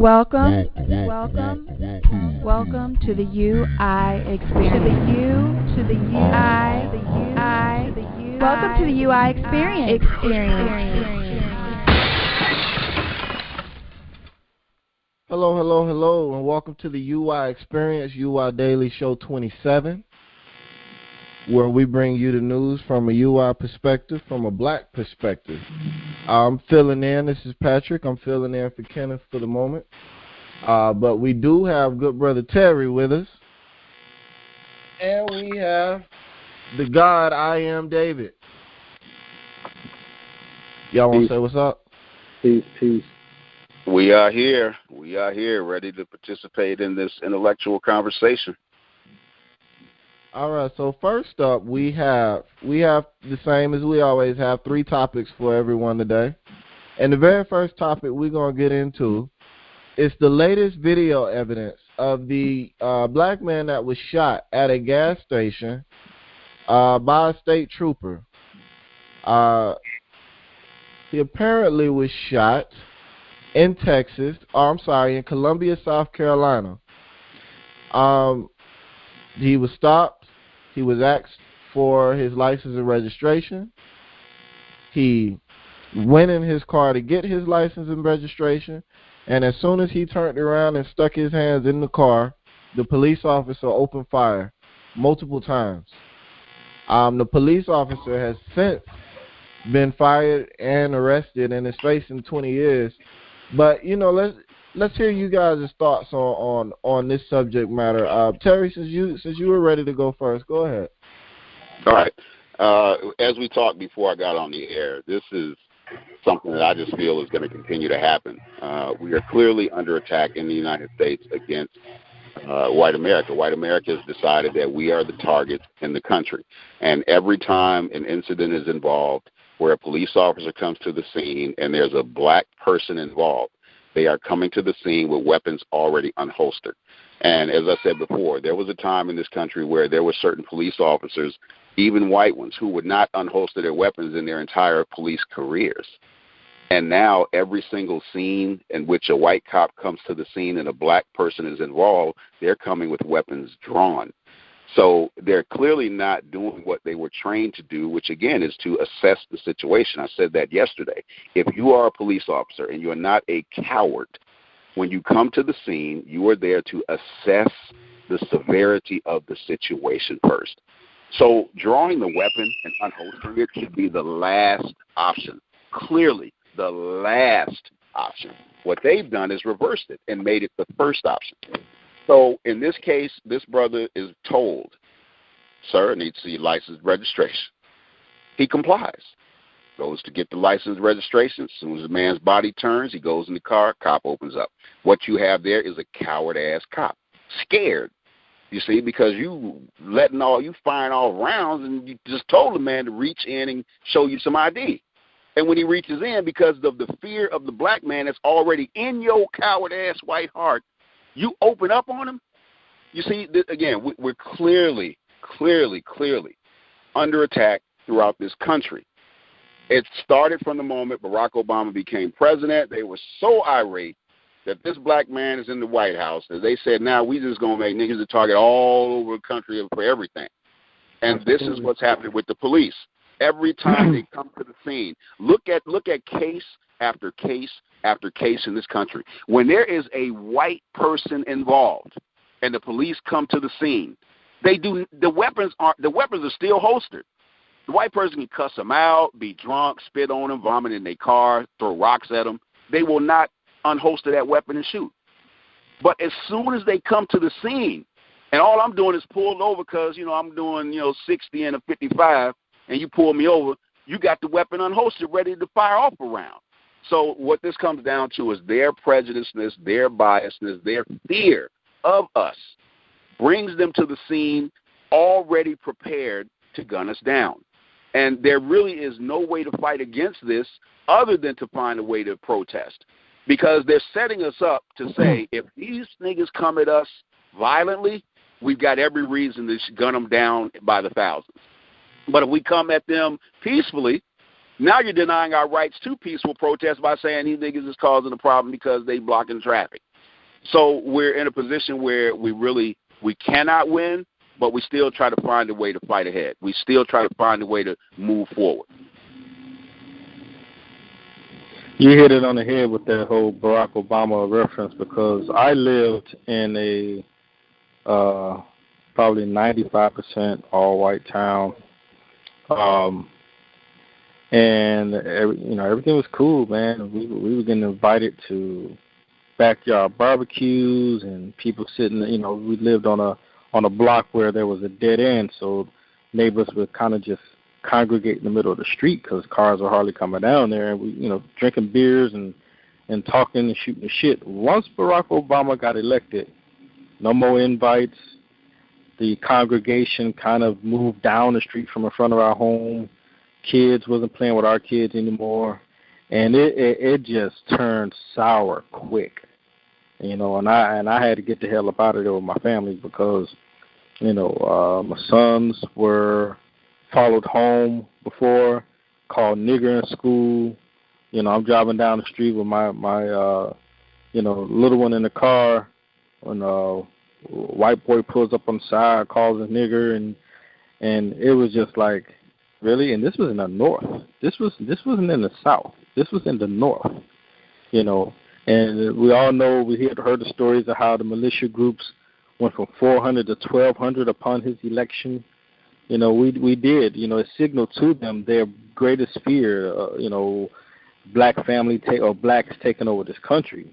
Welcome to the UI experience. Welcome to the UI experience. Hello, and welcome to the UI Experience, UI Daily Show 27, where we bring you the news from a UI perspective, from a black perspective. I'm filling in. This is Patrick. I'm filling in for Kenneth for the moment. But we do have good brother Terry with us. And we have the God I Am David. Y'all want to say what's up? Peace. We are here, ready to participate in this intellectual conversation. All right, so first up, we have the same as we always have, 3 topics for everyone today. And the very first topic we're going to get into is the latest video evidence of the black man that was shot at a gas station by a state trooper. He apparently was shot in in Columbia, South Carolina. He was stopped. He was asked for his license and registration. He went in his car to get his license and registration, and as soon as he turned around and stuck his hands in the car, the police officer opened fire multiple times. The police officer has since been fired and arrested and is facing 20 years. But, you know, let's hear you guys' thoughts on this subject matter. Terry, since you were ready to go first, go ahead. All right. As we talked before I got on the air, this is something that I just feel is going to continue to happen. We are clearly under attack in the United States against white America. White America has decided that we are the target in the country. And every time an incident is involved where a police officer comes to the scene and there's a black person involved, they are coming to the scene with weapons already unholstered. And as I said before, there was a time in this country where there were certain police officers, even white ones, who would not unholster their weapons in their entire police careers. And now every single scene in which a white cop comes to the scene and a black person is involved, they're coming with weapons drawn. So they're clearly not doing what they were trained to do, which, again, is to assess the situation. I said that yesterday. If you are a police officer and you're not a coward, when you come to the scene, you are there to assess the severity of the situation first. So drawing the weapon and unholstering it should be the last option, clearly the last option. What they've done is reversed it and made it the first option. So in this case, this brother is told, sir, I need to see license registration. He complies, goes to get the license registration. As soon as the man's body turns, he goes in the car, cop opens up. What you have there is a coward-ass cop, scared, you see, because you firing all rounds and you just told the man to reach in and show you some ID. And when he reaches in, because of the fear of the black man that's already in your coward-ass white heart, you open up on him. You see, again, we're clearly under attack throughout this country. It started from the moment Barack Obama became president. They were so irate that this black man is in the White House that they said, now we just going to make niggas a target all over the country for everything. And this is what's happening with the police. Every time they come to the scene, look at case after case after case in this country. When there is a white person involved and the police come to the scene, the weapons are still holstered. The white person can cuss them out, be drunk, spit on them, vomit in their car, throw rocks at them. They will not unholster that weapon and shoot. But as soon as they come to the scene, and all I'm doing is pulled over because, I'm doing, 60 and a 55, and you pull me over, you got the weapon unholstered, ready to fire off a round. So what this comes down to is their prejudiceness, their biasness, their fear of us brings them to the scene already prepared to gun us down. And there really is no way to fight against this other than to find a way to protest, because they're setting us up to say, if these niggas come at us violently, we've got every reason to gun them down by the thousands. But if we come at them peacefully, now you're denying our rights to peaceful protest by saying these niggas is causing a problem because they blocking traffic. So we're in a position where we cannot win, but we still try to find a way to fight ahead. We still try to find a way to move forward. You hit it on the head with that whole Barack Obama reference, because I lived in a probably 95% all-white town, and everything was cool, man. We were getting invited to backyard barbecues and people sitting. We lived on a block where there was a dead end, so neighbors would kind of just congregate in the middle of the street because cars were hardly coming down there, and we drinking beers and talking and shooting the shit. Once Barack Obama got elected, no more invites. The congregation kind of moved down the street from in front of our home. Kids wasn't playing with our kids anymore, and it just turned sour quick. And I had to get the hell up out of there with my family because my sons were followed home before, called nigger in school. I'm driving down the street with my little one in the car, and white boy pulls up on the side, calls a nigger, and it was just like, really? And this was in the north. This wasn't in the south. This was in the north. And we all know, we heard the stories of how the militia groups went from 400 to 1,200 upon his election. We did. It signaled to them their greatest fear. Black blacks taking over this country.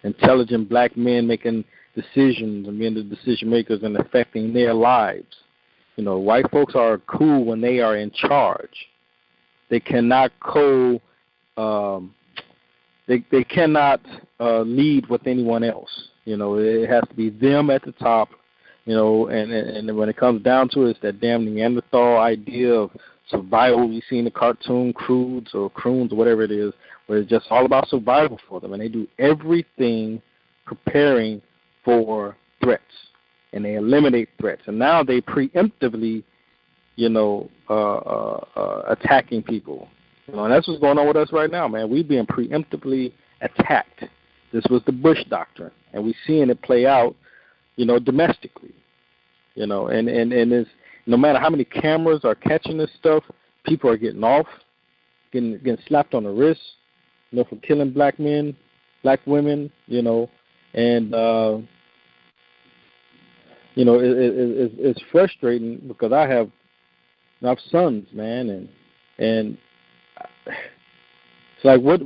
Intelligent black men making decisions and being the decision makers and affecting their lives. White folks are cool when they are in charge. They cannot they cannot lead with anyone else. It has to be them at the top. And when it comes down to it, it's that damn Neanderthal idea of survival. You see in the cartoon Croods or whatever it is, where it's just all about survival for them, and they do everything preparing for threats, and they eliminate threats. And now they preemptively, attacking people. And that's what's going on with us right now, man. We're being preemptively attacked. This was the Bush doctrine, and we're seeing it play out, domestically. And it's, no matter how many cameras are catching this stuff, people are getting off, getting slapped on the wrist, for killing black men, black women, and it's frustrating because I have sons, man, and it's like, what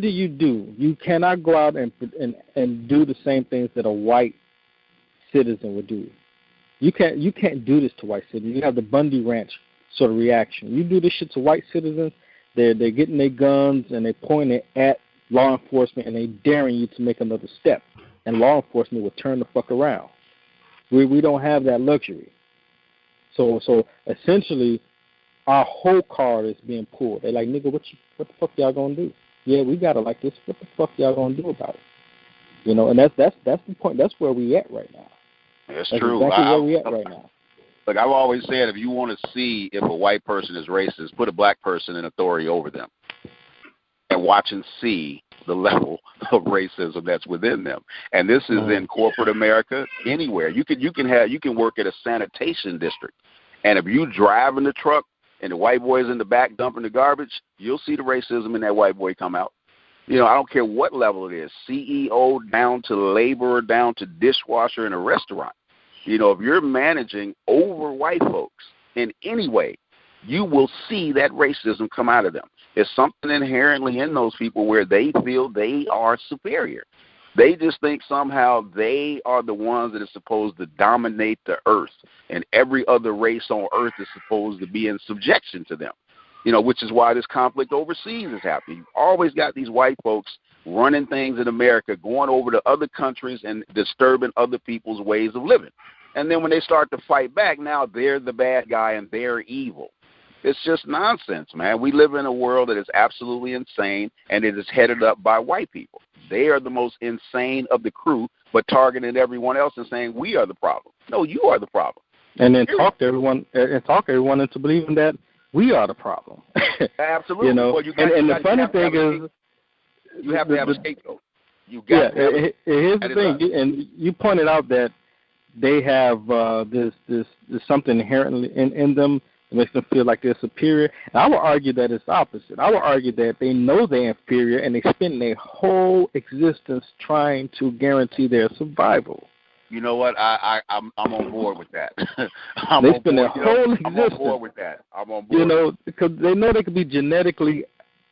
do? You cannot go out and do the same things that a white citizen would do. You can't do this to white citizens. You have the Bundy Ranch sort of reaction. You do this shit to white citizens, they're getting their guns and they're pointing it at law enforcement and they daring you to make another step. And law enforcement will turn the fuck around. We don't have that luxury. So essentially, our whole card is being pulled. They're like, nigga, what the fuck y'all gonna do? Yeah, we got it like this. What the fuck y'all gonna do about it? And that's the point. That's where we at right now. That's true. Exactly where we at right now. Look, I've always said, if you want to see if a white person is racist, put a black person in authority over them, and watch and see the level of racism that's within them. And this is in corporate America, anywhere. You can work at a sanitation district, and if you drive in the truck and the white boy's in the back dumping the garbage, you'll see the racism in that white boy come out. I don't care what level it is, CEO down to laborer, down to dishwasher in a restaurant. If you're managing over white folks in any way, you will see that racism come out of them. There's something inherently in those people where they feel they are superior. They just think somehow they are the ones that are supposed to dominate the earth, and every other race on earth is supposed to be in subjection to them. Which is why this conflict overseas is happening. You've always got these white folks running things in America, going over to other countries and disturbing other people's ways of living. And then when they start to fight back, now they're the bad guy and they're evil. It's just nonsense, man. We live in a world that is absolutely insane, and it is headed up by white people. They are the most insane of the crew, but targeting everyone else and saying we are the problem. No, you are the problem. And then talk everyone into believing that we are the problem. Absolutely. Well, and the funny thing is, you have to have a scapegoat. You got here's the thing, and you pointed out that they have this something inherently in them that makes them feel like they're superior. And I would argue that it's opposite. I would argue that they know they're inferior and they spend their whole existence trying to guarantee their survival. You know what? I'm on board with that. I'm on board with that. I'm on board. You know, because they know they could be genetically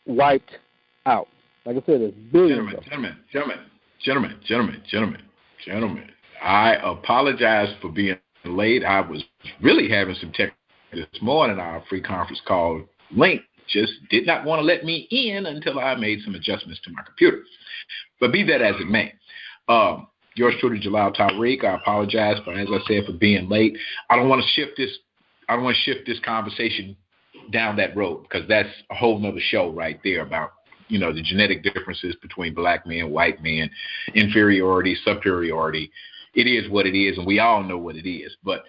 wiped out. Like I said, there's billions. Gentlemen. I apologize for being late. I was really having some tech this morning. Our free conference call link just did not want to let me in until I made some adjustments to my computer. But be that as it may, yours truly, Jalal Tariq. I apologize for, as I said, for being late. I don't want to shift this conversation down that road, because that's a whole nother show right there about, you know, the genetic differences between black men, white men, inferiority, superiority. It is what it is, and we all know what it is. But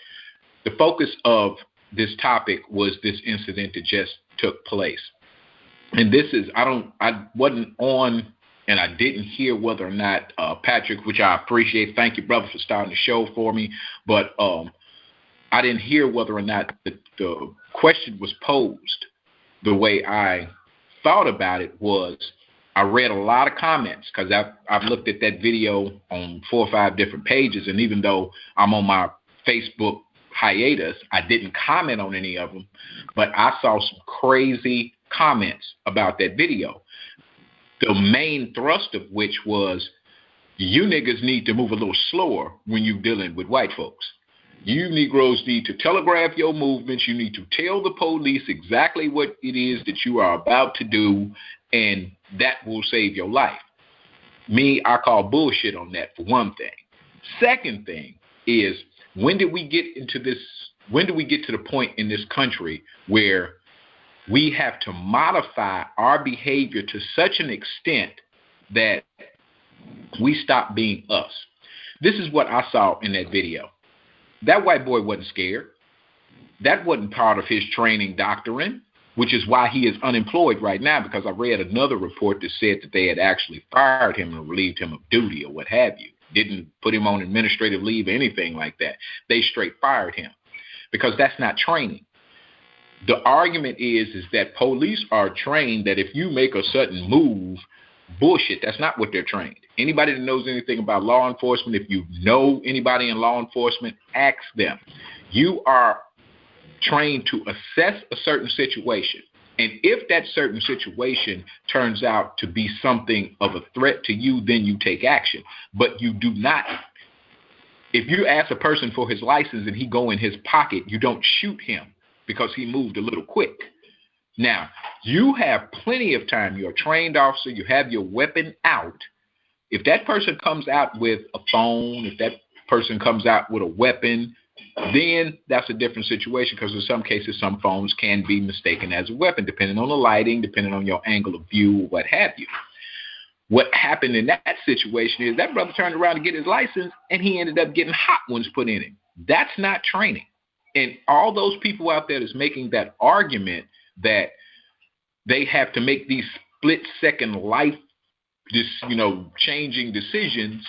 the focus of this topic was this incident that just took place. And this is, I wasn't on, and I didn't hear whether or not Patrick, which I appreciate. Thank you, brother, for starting the show for me. But I didn't hear whether or not the question was posed. The way I thought about it was, I read a lot of comments, because I've looked at that video on 4 or 5 different pages, and even though I'm on my Facebook hiatus, I didn't comment on any of them, but I saw some crazy comments about that video. The main thrust of which was, you niggas need to move a little slower when you're dealing with white folks. You Negroes need to telegraph your movements. You need to tell the police exactly what it is that you are about to do, and that will save your life. Me, I call bullshit on that, for one thing. Second thing is, when did we get to the point in this country where we have to modify our behavior to such an extent that we stop being us? This is what I saw in that video. That white boy wasn't scared. That wasn't part of his training doctrine, which is why he is unemployed right now, because I read another report that said that they had actually fired him and relieved him of duty or what have you. Didn't put him on administrative leave or anything like that. They straight fired him, because that's not training. The argument is that police are trained that if you make a certain move, bullshit, that's not what they're trained. Anybody that knows anything about law enforcement, if you know anybody in law enforcement, ask them. You are trained to assess a certain situation. And if that certain situation turns out to be something of a threat to you, then you take action. But you do not. If you ask a person for his license and he go in his pocket, you don't shoot him because he moved a little quick. Now, you have plenty of time. You're a trained officer. You have your weapon out. If that person comes out with a phone, if that person comes out with a weapon, then that's a different situation, because in some cases, some phones can be mistaken as a weapon, depending on the lighting, depending on your angle of view, what have you. What happened in that situation is that brother turned around to get his license, and he ended up getting hot ones put in him. That's not training. And all those people out there that's making that argument that they have to make these split-second life, changing decisions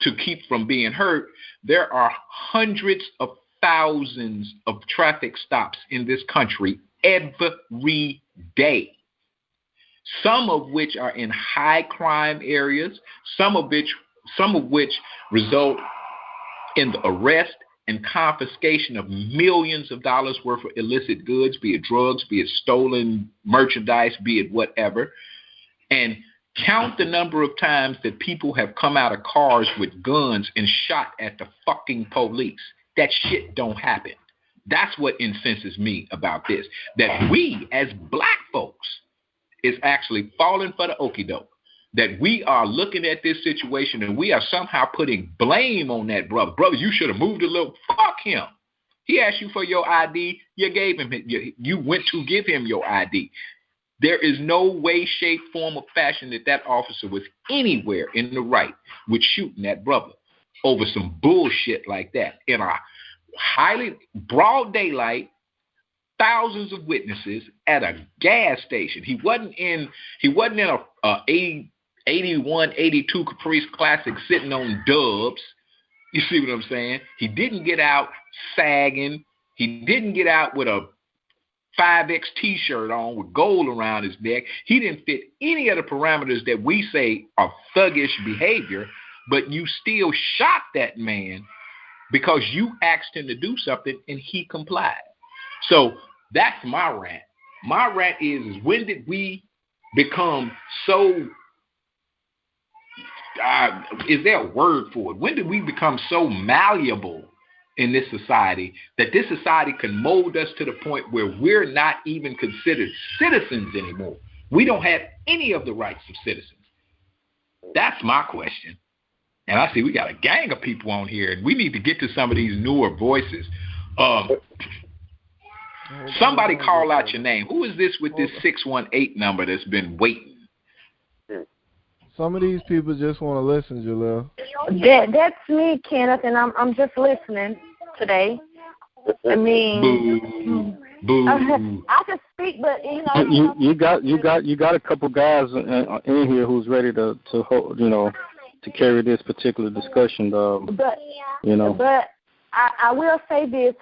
to keep from being hurt, there are hundreds of thousands of traffic stops in this country every day. Some of which are in high crime areas, some of which result in the arrest and confiscation of millions of dollars worth of illicit goods, be it drugs, be it stolen merchandise, be it whatever. And count the number of times that people have come out of cars with guns and shot at the fucking police. That shit don't happen. That's what incenses me about this. That we, as black folks, is actually falling for the okie doke. That we are looking at this situation and we are somehow putting blame on that brother. Brother, you should have moved a little. Fuck him. He asked you for your ID. You gave him. You went to give him your ID. There is no way, shape, form, or fashion that officer was anywhere in the right with shooting that brother over some bullshit like that in a highly broad daylight, thousands of witnesses at a gas station. He wasn't in a 81, 82 Caprice Classic sitting on dubs. You see what I'm saying? He didn't get out sagging. He didn't get out with a 5X T-shirt on with gold around his neck. He didn't fit any of the parameters that we say are thuggish behavior, but you still shot that man because you asked him to do something and he complied. So that's my rant. My rant is when did we become so, is there a word for it? When did we become so malleable in this society that this society can mold us to the point where we're not even considered citizens anymore? We don't have any of the rights of citizens. That's my question. And I see we got a gang of people on here, and we need to get to some of these newer voices. Somebody call out your name. Who is this with this 618 number that's been waiting? Some of these people just want to listen, Jalal. That's me, Kenneth, and I'm just listening today. I mean, boo. I can speak, but you got a couple guys in here who's ready to hold, to carry this particular discussion. But I will say this,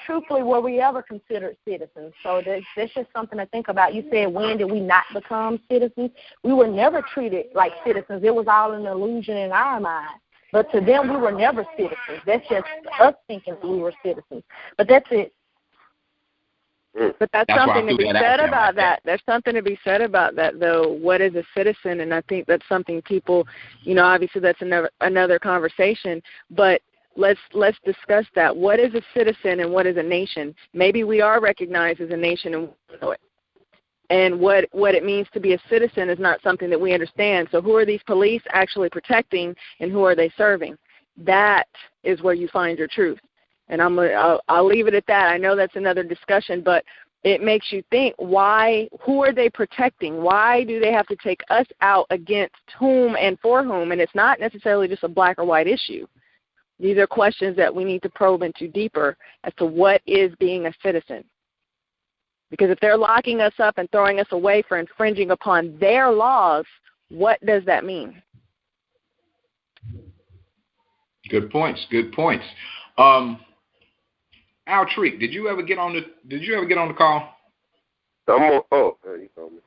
truthfully, were we ever considered citizens? So that's just something to think about. You said, when did we not become citizens? We were never treated like citizens. It was all an illusion in our mind. But to them, we were never citizens. That's just us thinking we were citizens. But that's it. But that's something to be said about that. There's something to be said about that, though. What is a citizen? And I think that's something people, obviously that's another conversation. But let's discuss that. What is a citizen and what is a nation? Maybe we are recognized as a nation and we know it. And what it means to be a citizen is not something that we understand. So who are these police actually protecting and who are they serving? That is where you find your truth. And I'll leave it at that. I know that's another discussion, but it makes you think, who are they protecting? Why do they have to take us out against whom and for whom? And it's not necessarily just a black or white issue. These are questions that we need to probe into deeper as to what is being a citizen. Because if they're locking us up and throwing us away for infringing upon their laws, what does that mean? Good points. Al Treek, did you ever get on the call? I'm on. Oh, you called me.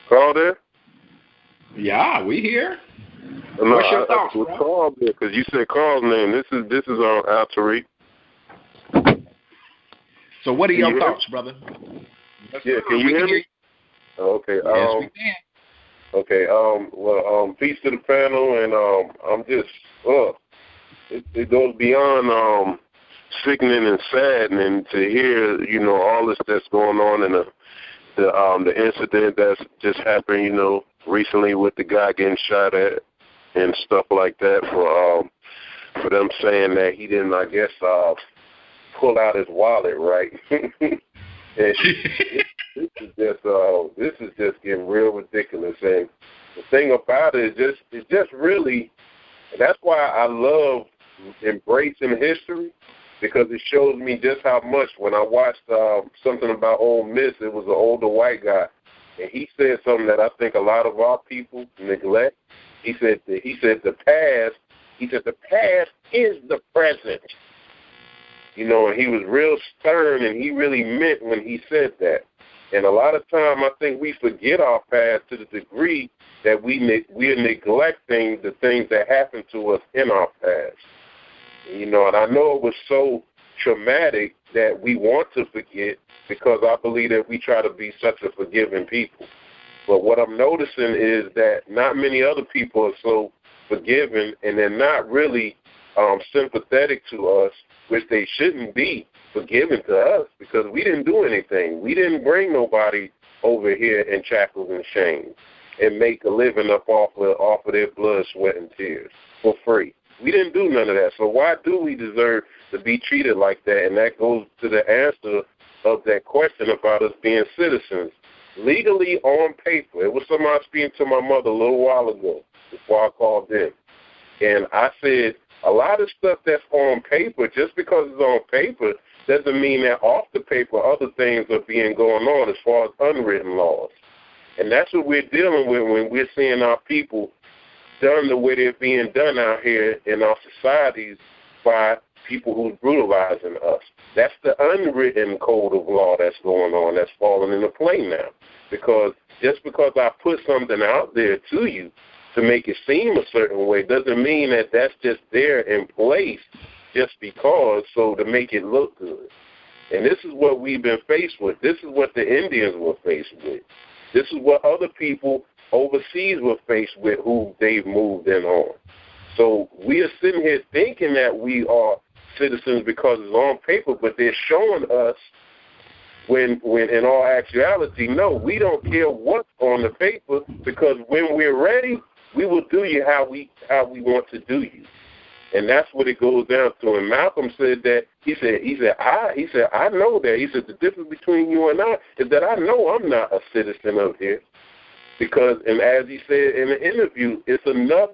Call there? Yeah, we here. No, what's your thoughts, bro? Call there because you said Carl's name. This is Al Tariq. So what are your thoughts, brother? Yeah, can you hear me? Okay. Yes, we can. Okay. Well, peace to the panel, and I'm just it goes beyond sickening and saddening to hear, all this that's going on in the incident that's just happened, recently with the guy getting shot at and stuff like that for them saying that he didn't, I guess, pull out his wallet, right? And this is just getting real ridiculous. And the thing about it is it's just really, and that's why I love embracing history, because it shows me just how much. When I watched something about Ole Miss, it was an older white guy, and he said something that I think a lot of our people neglect. He said the past is the present. And he was real stern, and he really meant when he said that. And a lot of time, I think we forget our past to the degree that we are neglecting the things that happened to us in our past. And I know it was so traumatic that we want to forget, because I believe that we try to be such a forgiving people. But what I'm noticing is that not many other people are so forgiving, and they're not really sympathetic to us, which they shouldn't be forgiving to us, because we didn't do anything. We didn't bring nobody over here in shackles and chains and make a living up off of their blood, sweat, and tears for free. We didn't do none of that. So why do we deserve to be treated like that? And that goes to the answer of that question about us being citizens. Legally on paper. It was somebody speaking to my mother a little while ago before I called in. And I said, a lot of stuff that's on paper, just because it's on paper, doesn't mean that off the paper other things are being going on as far as unwritten laws. And that's what we're dealing with when we're seeing our people done the way they're being done out here in our societies by people who's brutalizing us. That's the unwritten code of law that's going on, that's falling into play now. Because just because I put something out there to you to make it seem a certain way doesn't mean that that's just there in place just because, so to make it look good. And this is what we've been faced with. This is what the Indians were faced with. This is what other people overseas were faced with who they've moved in on. So we are sitting here thinking that we are citizens because it's on paper, but they're showing us when in all actuality, no, we don't care what's on the paper, because when we're ready, we will do you how we want to do you. And that's what it goes down to. And Malcolm said that he said I know that. He said the difference between you and I is that I know I'm not a citizen of here. Because, and as he said in the interview, it's enough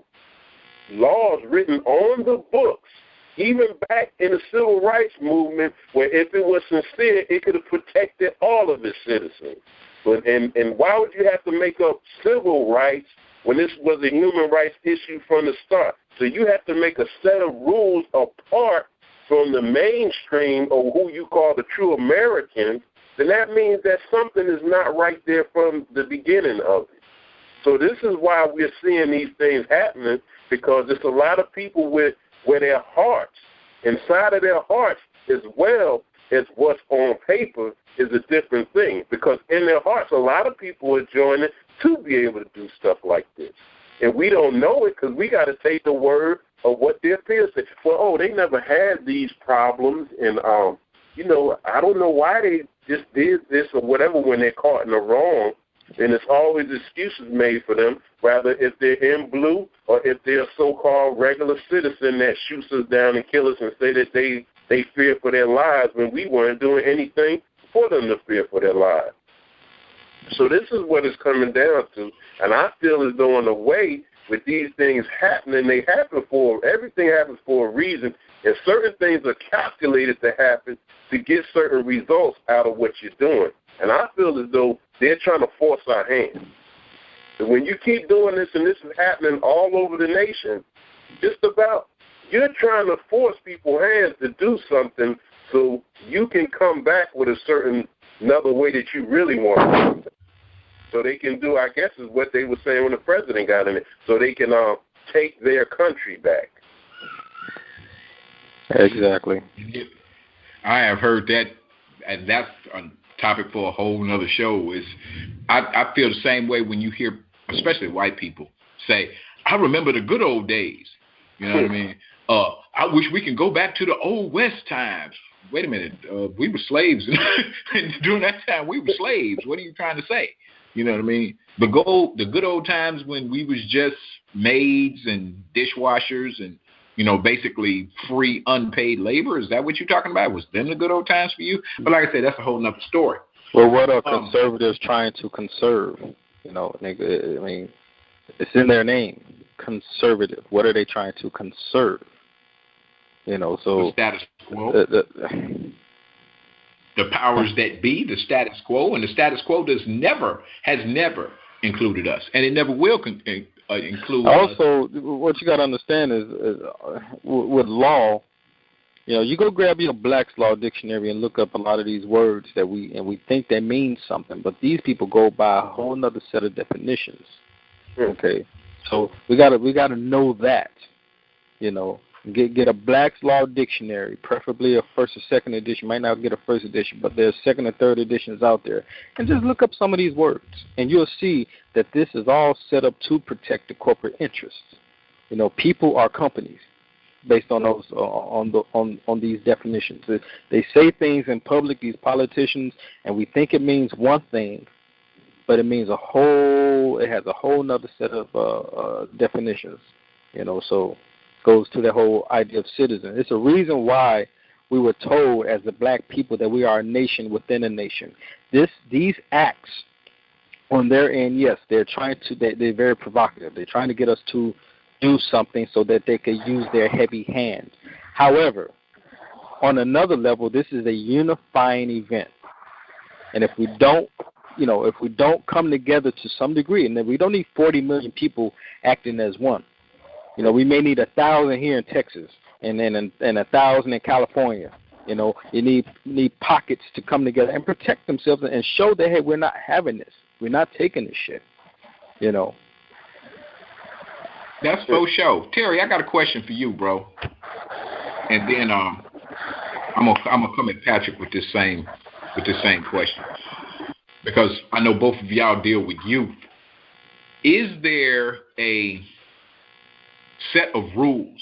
laws written on the books, even back in the civil rights movement, where if it was sincere, it could have protected all of its citizens. But and why would you have to make up civil rights when this was a human rights issue from the start? So you have to make a set of rules apart from the mainstream of who you call the true Americans, then that means that something is not right there from the beginning of it. So this is why we're seeing these things happening, because there's a lot of people where their hearts, inside of their hearts as well as what's on paper, is a different thing. Because in their hearts, a lot of people are joining to be able to do stuff like this. And we don't know it because we got to take the word of what their peers say. Well, they never had these problems, and, I don't know why they just did this or whatever when they're caught in the wrong. And it's always excuses made for them, rather if they're in blue or if they're a so-called regular citizen that shoots us down and kills us and say that they fear for their lives when we weren't doing anything for them to fear for their lives. So this is what it's coming down to. And I feel as though in a way with these things happening, everything happens for a reason, and certain things are calculated to happen to get certain results out of what you're doing. And I feel as though they're trying to force our hand. And when you keep doing this, and this is happening all over the nation, you're trying to force people's hands to do something so you can come back with another way that you really want to do it. So they can do, I guess, is what they were saying when the president got in it, so they can take their country back. Exactly. I have heard that, and that's a topic for a whole nother show. I feel the same way when you hear, especially white people, say, I remember the good old days. You know what I mean? I wish we can go back to the old West times. Wait a minute. We were slaves. During that time, we were slaves. What are you trying to say? You know what I mean? The good old times when we was just maids and dishwashers and, basically free unpaid labor. Is that what you're talking about? Was them the good old times for you? But like I said, that's a whole nother story. Well, what are conservatives trying to conserve? It's in their name, conservative. What are they trying to conserve? So the status quo. The powers that be, the status quo, and the status quo has never included us, and it never will include also, us. What you got to understand is with law, you go grab your Black's Law Dictionary and look up a lot of these words that we think they mean something, but these people go by a whole other set of definitions. Okay, so we gotta know that, Get a Black's Law Dictionary, preferably a first or second edition. Might not get a first edition, but there's second or third editions out there. And just look up some of these words, and you'll see that this is all set up to protect the corporate interests. People are companies based on those on these definitions. They say things in public, these politicians, and we think it means one thing, but it means it has a whole nother set of definitions. So goes to the whole idea of citizen. It's a reason why we were told as the black people that we are a nation within a nation. These acts on their end, yes, they're very provocative. They're trying to get us to do something so that they can use their heavy hand. However, on another level, this is a unifying event. And if we don't, if we don't come together to some degree, and then we don't need 40 million people acting as one. We may need 1,000 here in Texas, and then 1,000 in California. You need pockets to come together and protect themselves and show that, hey, we're not having this. We're not taking this shit. That's for sure. Terry, I got a question for you, bro. And then I'm gonna come at Patrick with this same question, because I know both of y'all deal with youth. Is there a set of rules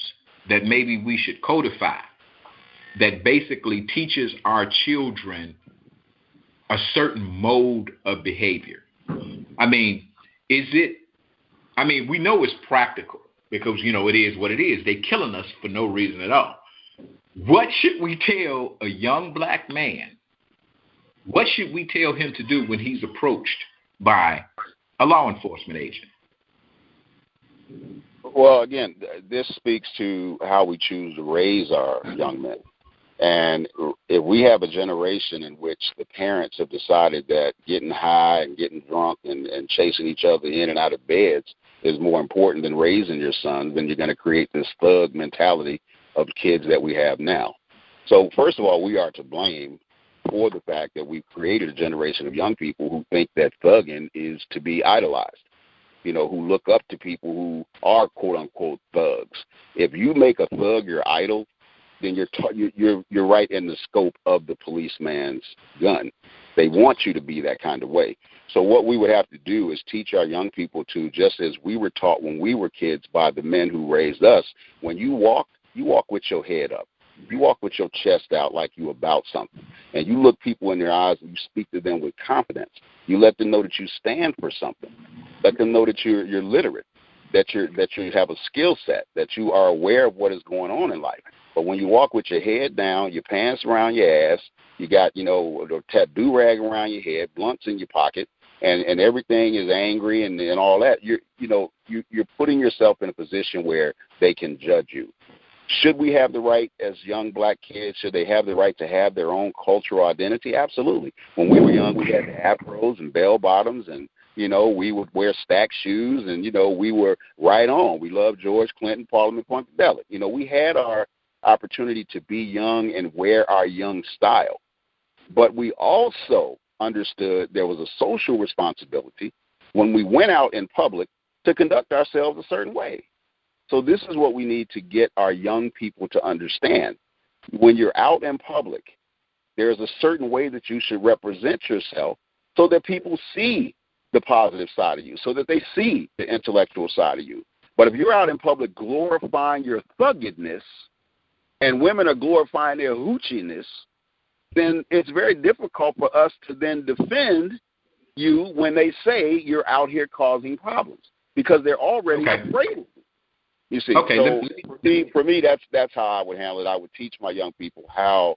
that maybe we should codify that basically teaches our children a certain mode of behavior? I mean, we know it's practical because, it is what it is. They're killing us for no reason at all. What should we tell a young black man? What should we tell him to do when he's approached by a law enforcement agent? Well, again, this speaks to how we choose to raise our young men. And if we have a generation in which the parents have decided that getting high and getting drunk and chasing each other in and out of beds is more important than raising your son, then you're going to create this thug mentality of kids that we have now. So first of all, we are to blame for the fact that we've created a generation of young people who think that thugging is to be idolized, who look up to people who are quote-unquote thugs. If you make a thug your idol, then you're right in the scope of the policeman's gun. They want you to be that kind of way. So what we would have to do is teach our young people to, just as we were taught when we were kids by the men who raised us, when you walk with your head up. You walk with your chest out like you about something. And you look people in their eyes and you speak to them with confidence. You let them know that you stand for something. Let them know that you're literate, that you have a skill set, that you are aware of what is going on in life. But when you walk with your head down, your pants around your ass, you got, a tattoo rag around your head, blunts in your pocket, and everything is angry and all that, you're putting yourself in a position where they can judge you. Should we have the right as young black kids? Should they have the right to have their own cultural identity? Absolutely. When we were young, we had afros and bell bottoms, and we would wear stacked shoes, and we were right on. We loved George Clinton, Parliament Funkadelic. We had our opportunity to be young and wear our young style, but we also understood there was a social responsibility when we went out in public to conduct ourselves a certain way. So this is what we need to get our young people to understand. When you're out in public, there's a certain way that you should represent yourself so that people see the positive side of you, so that they see the intellectual side of you. But if you're out in public glorifying your thuggedness and women are glorifying their hoochiness, then it's very difficult for us to then defend you when they say you're out here causing problems, because they're already afraid of you. You see, so for me, that's how I would handle it. I would teach my young people how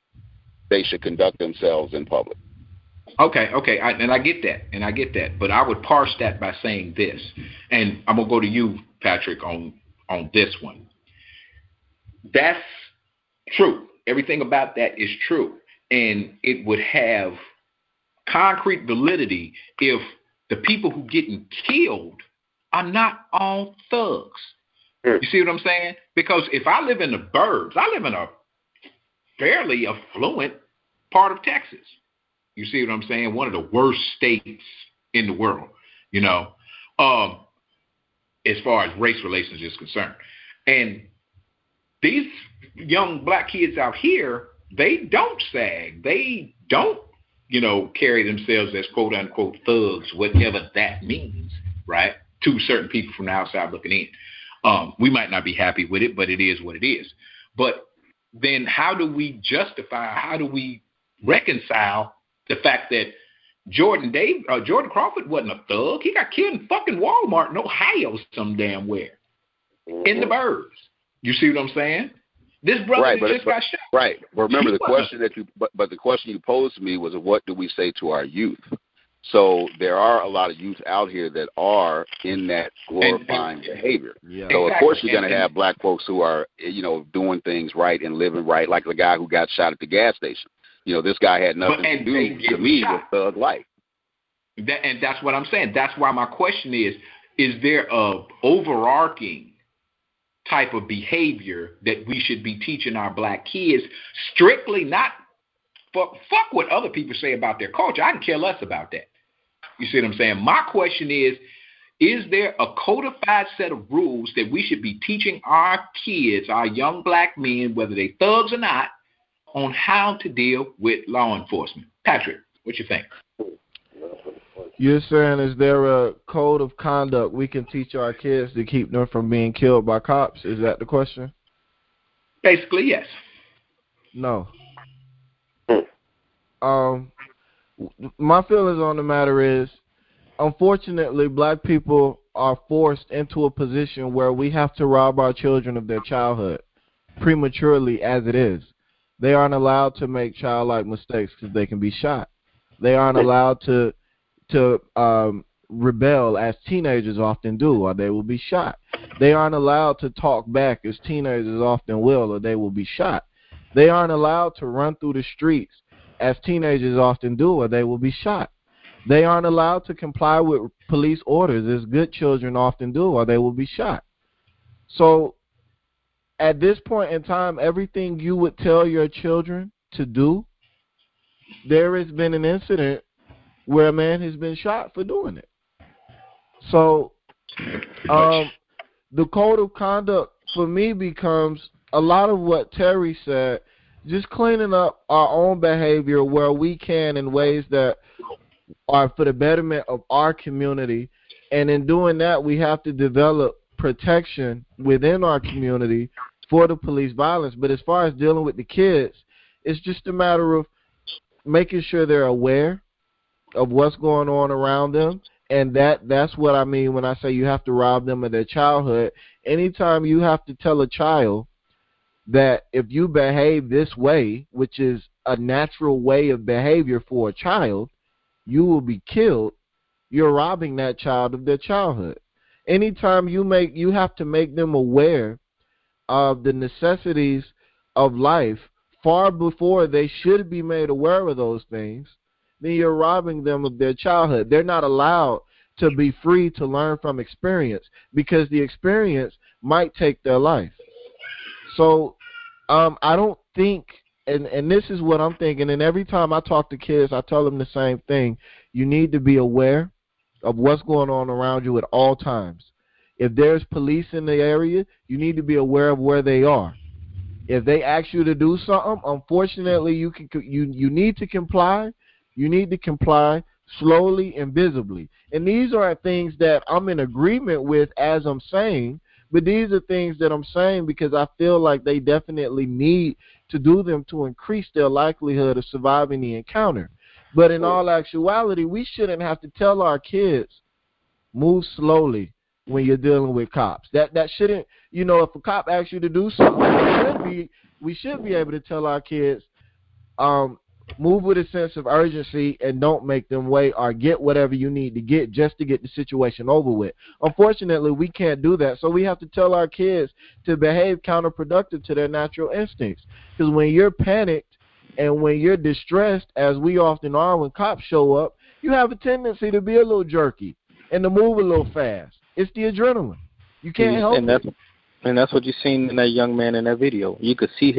they should conduct themselves in public. Okay, and I get that, but I would parse that by saying this, and I'm gonna go to you, Patrick, on this one. That's true. Everything about that is true, and it would have concrete validity if the people who getting killed are not all thugs. You see what I'm saying? Because if I live in the burbs, I live in a fairly affluent part of Texas. You see what I'm saying? One of the worst states in the world, as far as race relations is concerned. And these young black kids out here, they don't sag. They don't, carry themselves as quote unquote thugs, whatever that means, right? To certain people from the outside looking in. We might not be happy with it, but it is what it is. But then how do we reconcile the fact that Jordan Crawford wasn't a thug? He got killed in fucking Walmart in Ohio some damn where. In the burbs. You see what I'm saying? This brother just got shot. Right. But remember the question you posed to me was, what do we say to our youth? So there are a lot of youth out here that are in that glorifying behavior. Yeah. So of course you're going to have black folks who are, doing things right and living right, like the guy who got shot at the gas station. This guy had nothing to do to me with thug life. And that's what I'm saying. That's why my question is there a overarching type of behavior that we should be teaching our black kids, strictly not fuck what other people say about their culture. I can care less about that. You see what I'm saying? My question is there a codified set of rules that we should be teaching our kids, our young black men, whether they thugs or not, on how to deal with law enforcement? Patrick, what you think? You're saying, is there a code of conduct we can teach our kids to keep them from being killed by cops? Is that the question? Basically, yes. No. My feelings on the matter is, unfortunately, black people are forced into a position where we have to rob our children of their childhood prematurely as it is. They aren't allowed to make childlike mistakes because they can be shot. They aren't allowed to rebel as teenagers often do, or they will be shot. They aren't allowed to talk back as teenagers often will, or they will be shot. They aren't allowed to run through the streets as teenagers often do, or they will be shot. They aren't allowed to comply with police orders as good children often do, or they will be shot. So at this point in time, everything you would tell your children to do, there has been an incident where a man has been shot for doing it. So the code of conduct for me becomes a lot of what Terry said, just cleaning up our own behavior where we can in ways that are for the betterment of our community. And in doing that, we have to develop protection within our community for the police violence. But as far as dealing with the kids, it's just a matter of making sure they're aware of what's going on around them. And that's what I mean when I say you have to rob them of their childhood. Anytime you have to tell a child that if you behave this way, which is a natural way of behavior for a child, you will be killed, you're robbing that child of their childhood. Anytime you have to make them aware of the necessities of life far before they should be made aware of those things, then you're robbing them of their childhood. They're not allowed to be free to learn from experience because the experience might take their life. So I don't think, and this is what I'm thinking, and every time I talk to kids, I tell them the same thing. You need to be aware of what's going on around you at all times. If there's police in the area, you need to be aware of where they are. If they ask you to do something, unfortunately, you need to comply. You need to comply slowly and visibly. And these are things that I'm in agreement with as I'm saying, but these are things that I'm saying because I feel like they definitely need to do them to increase their likelihood of surviving the encounter. But in all actuality, we shouldn't have to tell our kids, move slowly when you're dealing with cops. That shouldn't, if a cop asks you to do something, we should be able to tell our kids, move with a sense of urgency and don't make them wait or get whatever you need to get just to get the situation over with. Unfortunately, we can't do that. So we have to tell our kids to behave counterproductive to their natural instincts. Because when you're panicked and when you're distressed, as we often are when cops show up, you have a tendency to be a little jerky and to move a little fast. It's the adrenaline. You can't help it. And that's what you seen in that young man in that video. You could see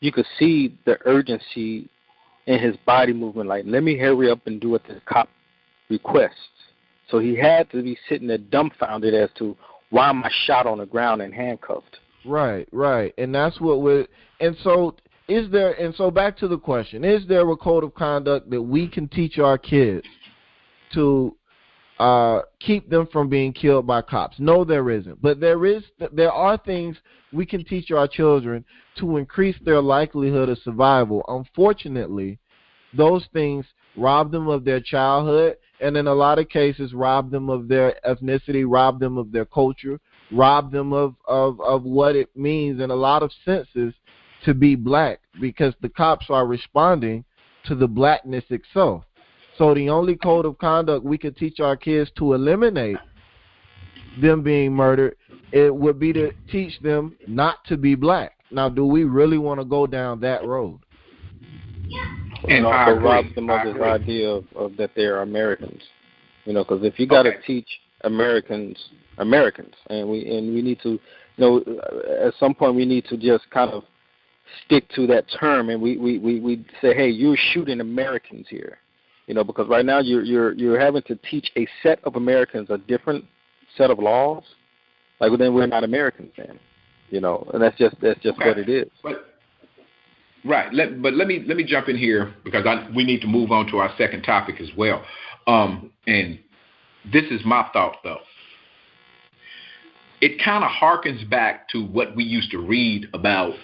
the urgency in his body movement, like, let me hurry up and do what the cop requests. So he had to be sitting there dumbfounded as to why am I shot on the ground and handcuffed. Right. And that's what so back to the question, is there a code of conduct that we can teach our kids to keep them from being killed by cops? No, there isn't. But there are things we can teach our children to increase their likelihood of survival. Unfortunately, those things rob them of their childhood, and in a lot of cases rob them of their ethnicity, rob them of their culture, rob them of what it means in a lot of senses to be black, because the cops are responding to the blackness itself. So the only code of conduct we could teach our kids to eliminate them being murdered, it would be to teach them not to be black. Now, do we really want to go down that road? And also rob them of this idea of that they're Americans. Because if you got to teach Americans, and we need to, at some point we need to just kind of stick to that term, and we say, hey, you're shooting Americans here, because right now you're having to teach a set of Americans a different set of laws. Like, well, then we're not Americans then, and that's just what it is. Right. But let me jump in here because we need to move on to our second topic as well. And this is my thought, though. It kind of harkens back to what we used to read about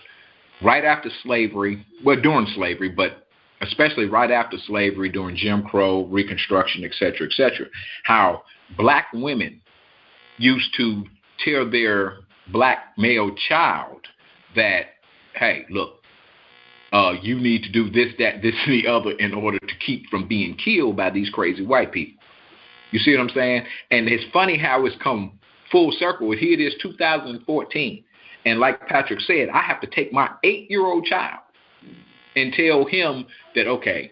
right after slavery, well, during slavery, but especially right after slavery, during Jim Crow, Reconstruction, et cetera, how black women used to tell their black male child that, hey, look, you need to do this, that, this, and the other in order to keep from being killed by these crazy white people. You see what I'm saying? And it's funny how it's come full circle. Here it is, 2014. And like Patrick said, I have to take my 8-year-old child and tell him that, okay,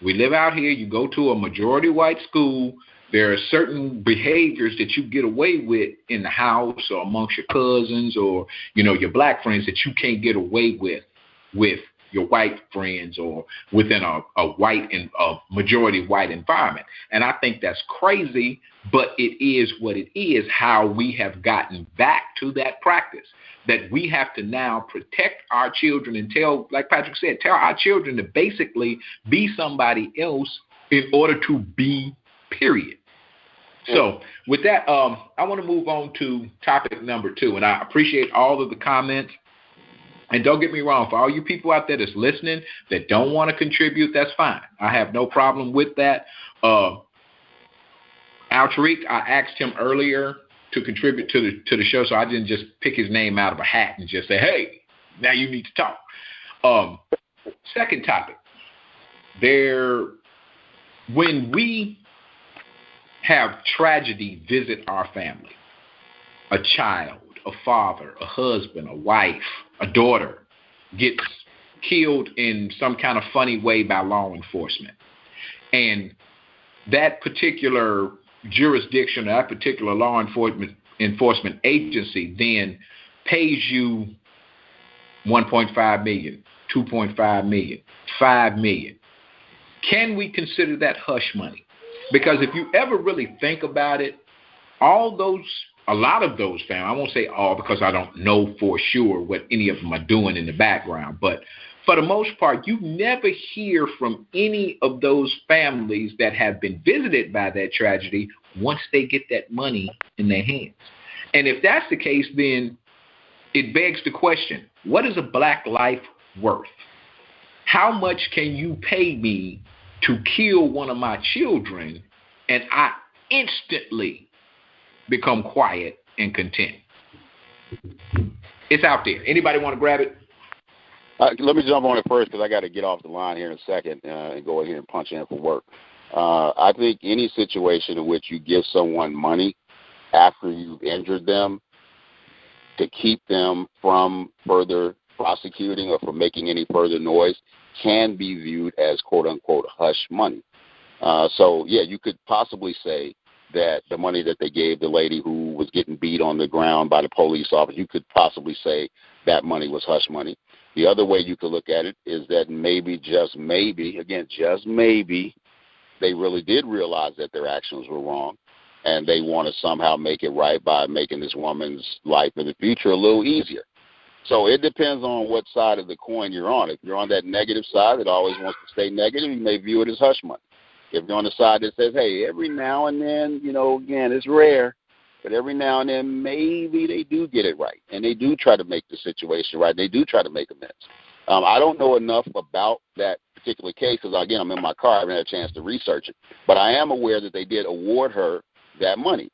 we live out here. You go to a majority white school. There are certain behaviors that you get away with in the house or amongst your cousins or, your black friends that you can't get away with your white friends or within a white and a majority white environment. And I think that's crazy, but it is what it is, how we have gotten back to that practice, that we have to now protect our children and tell, like Patrick said, tell our children to basically be somebody else in order to be, period. So with that, I want to move on to topic number 2, and I appreciate all of the comments. And don't get me wrong, for all you people out there that's listening that don't want to contribute, that's fine. I have no problem with that. Al Tariq, I asked him earlier to contribute to the show, so I didn't just pick his name out of a hat and just say, hey, now you need to talk. Second topic. When we have tragedy visit our family, a child, a father, a husband, a wife, a daughter gets killed in some kind of funny way by law enforcement. And that particular jurisdiction, that particular law enforcement agency then pays you $1.5 million, $2.5 million, $5 million. Can we consider that hush money? Because if you ever really think about it, a lot of those families, I won't say all because I don't know for sure what any of them are doing in the background, but for the most part, you never hear from any of those families that have been visited by that tragedy once they get that money in their hands. And if that's the case, then it begs the question, what is a black life worth? How much can you pay me to kill one of my children and I instantly become quiet and content? It's out there. Anybody want to grab it? Let me jump on it first because I got to get off the line here in a second and go ahead and punch in for work. I think any situation in which you give someone money after you've injured them to keep them from further prosecuting or from making any further noise can be viewed as quote-unquote hush money. So, yeah, you could possibly say that the money that they gave the lady who was getting beat on the ground by the police officer, you could possibly say that money was hush money. The other way you could look at it is that maybe, just maybe, again, just maybe, they really did realize that their actions were wrong, and they want to somehow make it right by making this woman's life in the future a little easier. So it depends on what side of the coin you're on. If you're on that negative side that always wants to stay negative, you may view it as hush money. If you're on the side that says, hey, every now and then, again, it's rare, but every now and then maybe they do get it right, and they do try to make the situation right. They do try to make amends. I don't know enough about that particular case because, again, I'm in my car. I haven't had a chance to research it. But I am aware that they did award her that money.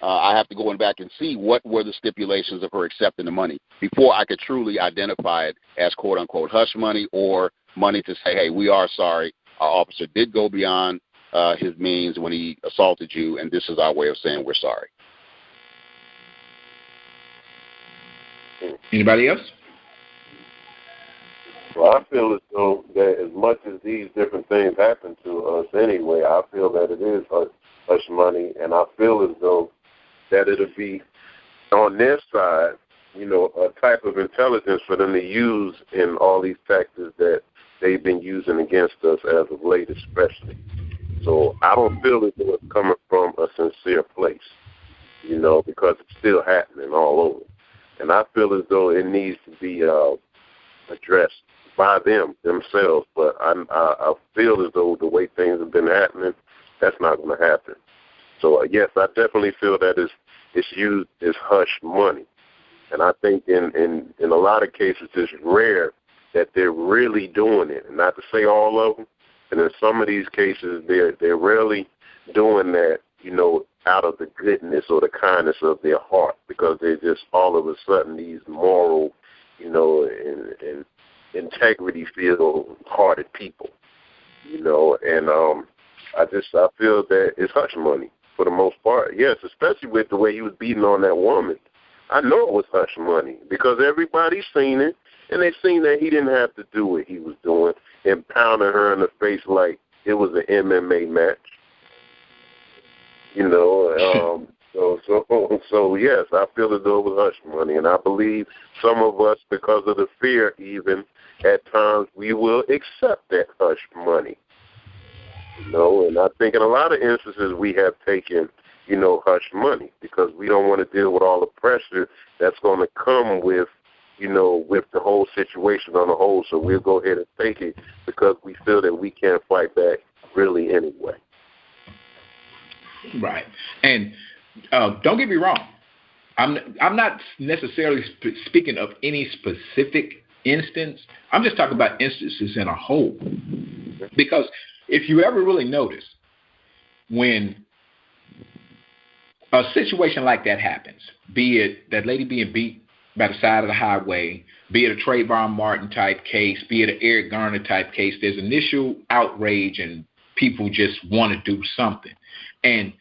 I have to go back and see what were the stipulations of her accepting the money before I could truly identify it as, quote-unquote, hush money or money to say, hey, we are sorry. Our officer did go beyond his means when he assaulted you, and this is our way of saying we're sorry. Anybody else? Well, I feel as though that as much as these different things happen to us anyway, I feel that it is hush money, and I feel as though that it'll be on their side, a type of intelligence for them to use in all these tactics that they've been using against us as of late, especially. So I don't feel as though it's coming from a sincere place, because it's still happening all over. And I feel as though it needs to be addressed by themselves. But I feel as though the way things have been happening, that's not going to happen. So, yes, I definitely feel that it's used as hush money. And I think in a lot of cases it's rare that they're really doing it. And not to say all of them, and in some of these cases they're really doing that, out of the goodness or the kindness of their heart, because they're just all of a sudden these moral, and integrity-filled-hearted people, and I feel that it's hush money for the most part. Yes, especially with the way he was beating on that woman. I know it was hush money because everybody's seen it, and they seen that he didn't have to do what he was doing and pounding her in the face like it was an MMA match. So yes, I feel as though it was hush money, and I believe some of us, because of the fear, even at times we will accept that hush money. And I think in a lot of instances we have taken, hush money because we don't want to deal with all the pressure that's going to come with, with the whole situation on the whole. So we'll go ahead and take it because we feel that we can't fight back really anyway. Right. And don't get me wrong. I'm not necessarily speaking of any specific instance. I'm just talking about instances in a whole. Because if you ever really notice, when a situation like that happens, be it that lady being beat by the side of the highway, be it a Trayvon Martin type case, be it an Eric Garner type case, there's initial outrage and people just want to do something. And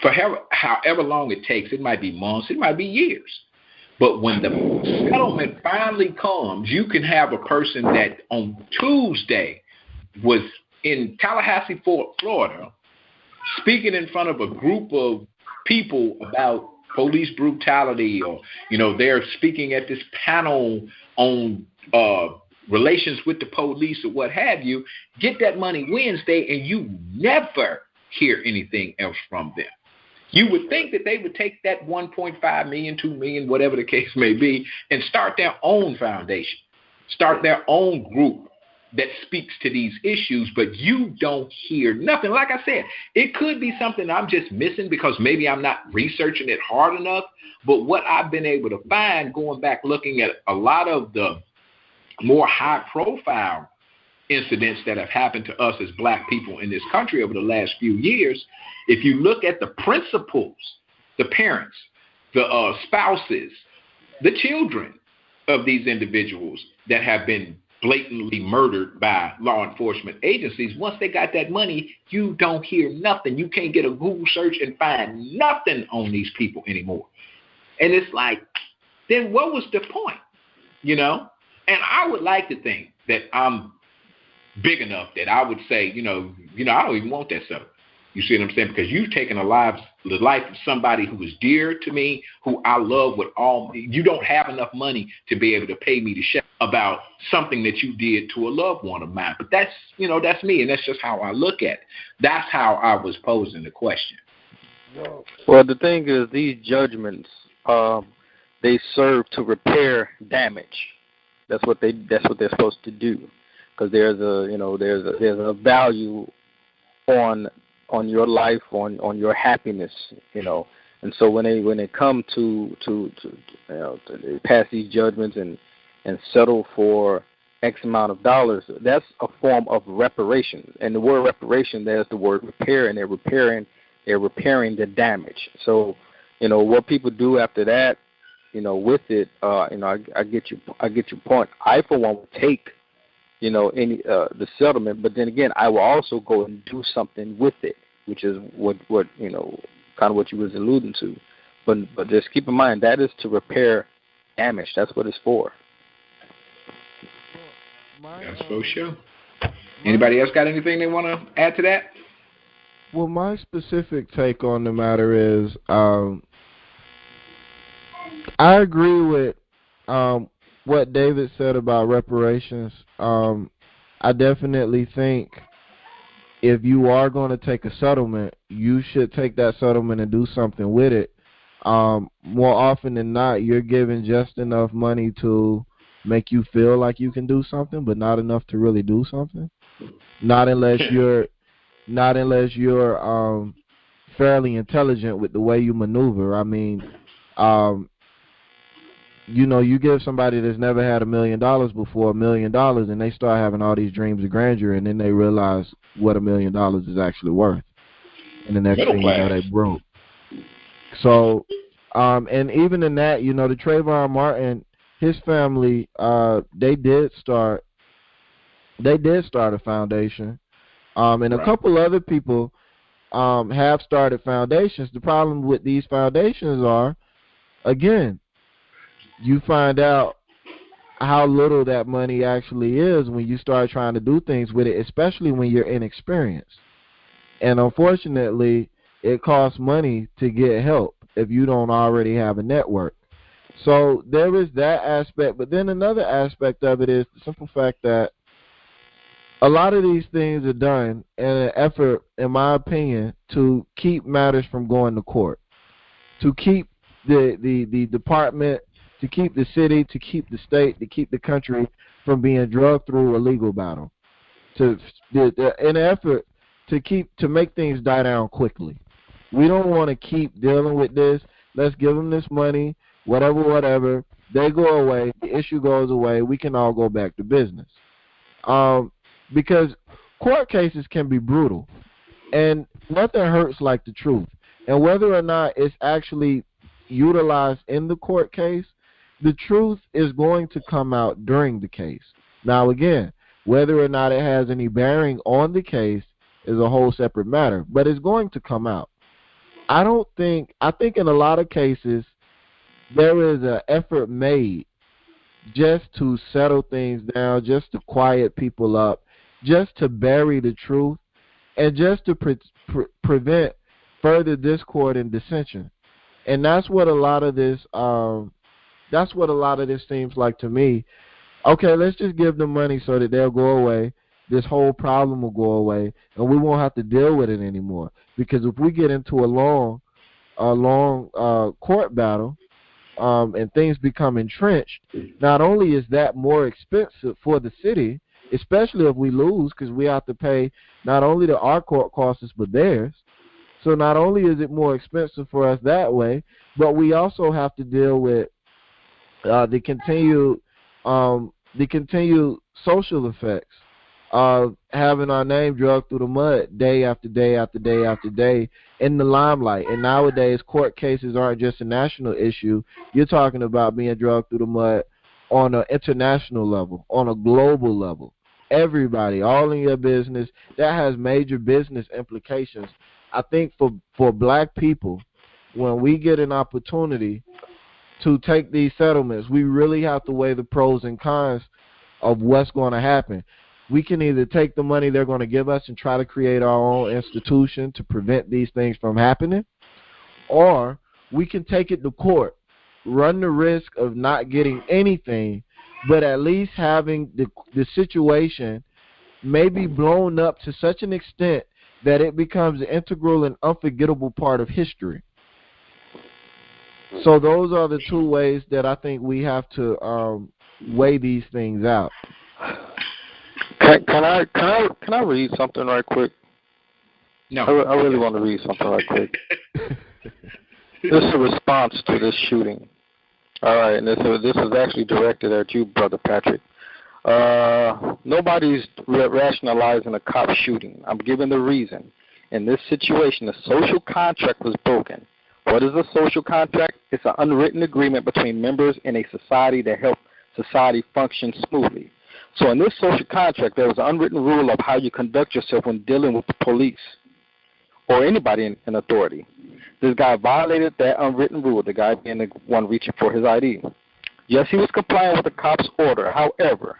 for however long it takes, it might be months, it might be years. But when the settlement finally comes, you can have a person that on Tuesday was in Tallahassee, Florida, speaking in front of a group of people about police brutality, or, they're speaking at this panel on relations with the police or what have you, get that money Wednesday, and you never hear anything else from them. You would think that they would take that 1.5 million, 2 million, whatever the case may be, and start their own foundation, start their own group that speaks to these issues, but you don't hear nothing. Like I said, it could be something I'm just missing because maybe I'm not researching it hard enough, but what I've been able to find going back looking at a lot of the more high-profile incidents that have happened to us as black people in this country over the last few years, if you look at the principals, the parents, the spouses, the children of these individuals that have been blatantly murdered by law enforcement agencies, once they got that money, you don't hear nothing. You can't get a Google search and find nothing on these people anymore. And it's like, then what was the point? And I would like to think that I'm big enough that I would say, I don't even want that stuff. You see what I'm saying? Because you've taken the life of somebody who is dear to me, who I love with all. You don't have enough money to be able to pay me to share about something that you did to a loved one of mine. But that's, that's me, and that's just how I look at it. That's how I was posing the question. Well, the thing is, these judgments, they serve to repair damage. That's what they're supposed to do, because there's a value on your life, on your happiness, and so when they come to pass these judgments and settle for X amount of dollars, that's a form of reparation. And the word reparation, there's the word repair, and they're repairing the damage. So what people do after that, with it, I get your point. I for one would take any the settlement, but then again, I will also go and do something with it, which is what kind of what you was alluding to. But just keep in mind that is to repair damage. That's what it's for. That's for sure. Anybody else got anything they want to add to that? Well, my specific take on the matter is, I agree with what David said about reparations. I definitely think if you are going to take a settlement, you should take that settlement and do something with it. More often than not, you're given just enough money to make you feel like you can do something, but not enough to really do something. Not unless you're fairly intelligent with the way you maneuver. I mean, you give somebody that's never had $1 million before $1 million, and they start having all these dreams of grandeur, and then they realize what $1 million is actually worth, and the next thing you know, they broke. So, and even in that, the Trayvon Martin, his family, they did start a foundation, and a couple other people have started foundations. The problem with these foundations are, again, you find out how little that money actually is when you start trying to do things with it, especially when you're inexperienced. And unfortunately, it costs money to get help if you don't already have a network. So there is that aspect, but then another aspect of it is the simple fact that a lot of these things are done in an effort, in my opinion, to keep matters from going to court, to keep the department, to keep the city, to keep the state, to keep the country from being drugged through a legal battle, in an effort to make things die down quickly. We don't want to keep dealing with this. Let's give them this money, whatever. They go away. The issue goes away. We can all go back to business. Because court cases can be brutal, and nothing hurts like the truth. And whether or not it's actually utilized in the court case, the truth is going to come out during the case. Now, again, whether or not it has any bearing on the case is a whole separate matter, but it's going to come out. I think in a lot of cases there is an effort made just to settle things down, just to quiet people up, just to bury the truth, and just to prevent further discord and dissension. And that's what a lot of this seems like to me. Okay, let's just give them money so that they'll go away. This whole problem will go away, and we won't have to deal with it anymore. Because if we get into a long court battle, and things become entrenched, not only is that more expensive for the city, especially if we lose, because we have to pay not only our court costs but theirs. So not only is it more expensive for us that way, but we also have to deal with the continued social effects of having our name dragged through the mud day after day after day after day in the limelight. And nowadays, court cases aren't just a national issue. You're talking about being dragged through the mud on an international level, on a global level. Everybody, all in your business, that has major business implications. I think for black people, when we get an opportunity to take these settlements, we really have to weigh the pros and cons of what's going to happen. We can either take the money they're going to give us and try to create our own institution to prevent these things from happening, or we can take it to court, run the risk of not getting anything, but at least having the situation maybe blown up to such an extent that it becomes an integral and unforgettable part of history. So those are the two ways that I think we have to weigh these things out. Can I read something right quick? No. I really want to read something right quick. This is a response to this shooting. All right, and this is actually directed at you, Brother Patrick. Nobody's rationalizing a cop shooting. I'm giving the reason. In this situation, the social contract was broken. What is a social contract? It's an unwritten agreement between members in a society that help society function smoothly. So in this social contract, there was an unwritten rule of how you conduct yourself when dealing with the police or anybody in authority. This guy violated that unwritten rule, the guy being the one reaching for his ID. Yes, he was complying with the cop's order. However,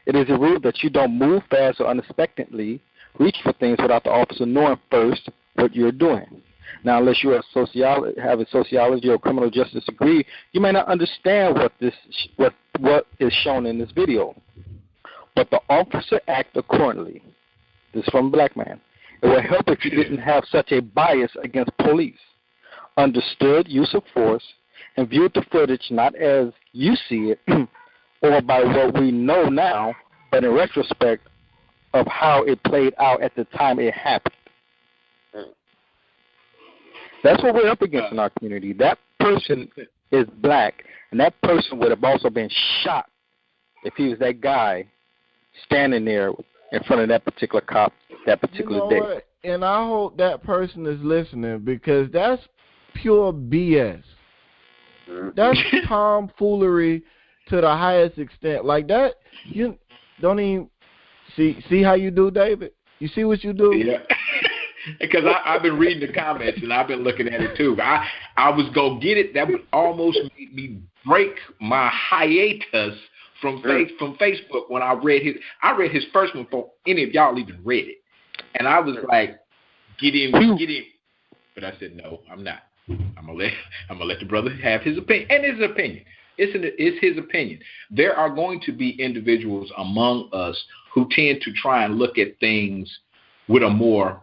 it is a rule that you don't move fast or unexpectedly reach for things without the officer knowing first what you're doing. Now, unless you have a sociology or criminal justice degree, you may not understand what is shown in this video. But the officer acted accordingly. This is from a black man. It would help if you didn't have such a bias against police, understood use of force, and viewed the footage not as you see it or by what we know now, but in retrospect of how it played out at the time it happened. That's what we're up against in our community. That person is black, and that person would have also been shot if he was that guy standing there in front of that particular cop that particular day. What? And I hope that person is listening, because that's pure BS. That's tomfoolery to the highest extent. Like that, you don't even see how you do, David? You see what you do? Yeah. Because I've been reading the comments and I've been looking at it too. I was going to get it. That would almost make me break my hiatus from Facebook when I read his first one before any of y'all even read it. And I was like, get him. But I said, no, I'm not. I'm gonna let the brother have his opinion. And his opinion. It's his opinion. There are going to be individuals among us who tend to try and look at things with a more,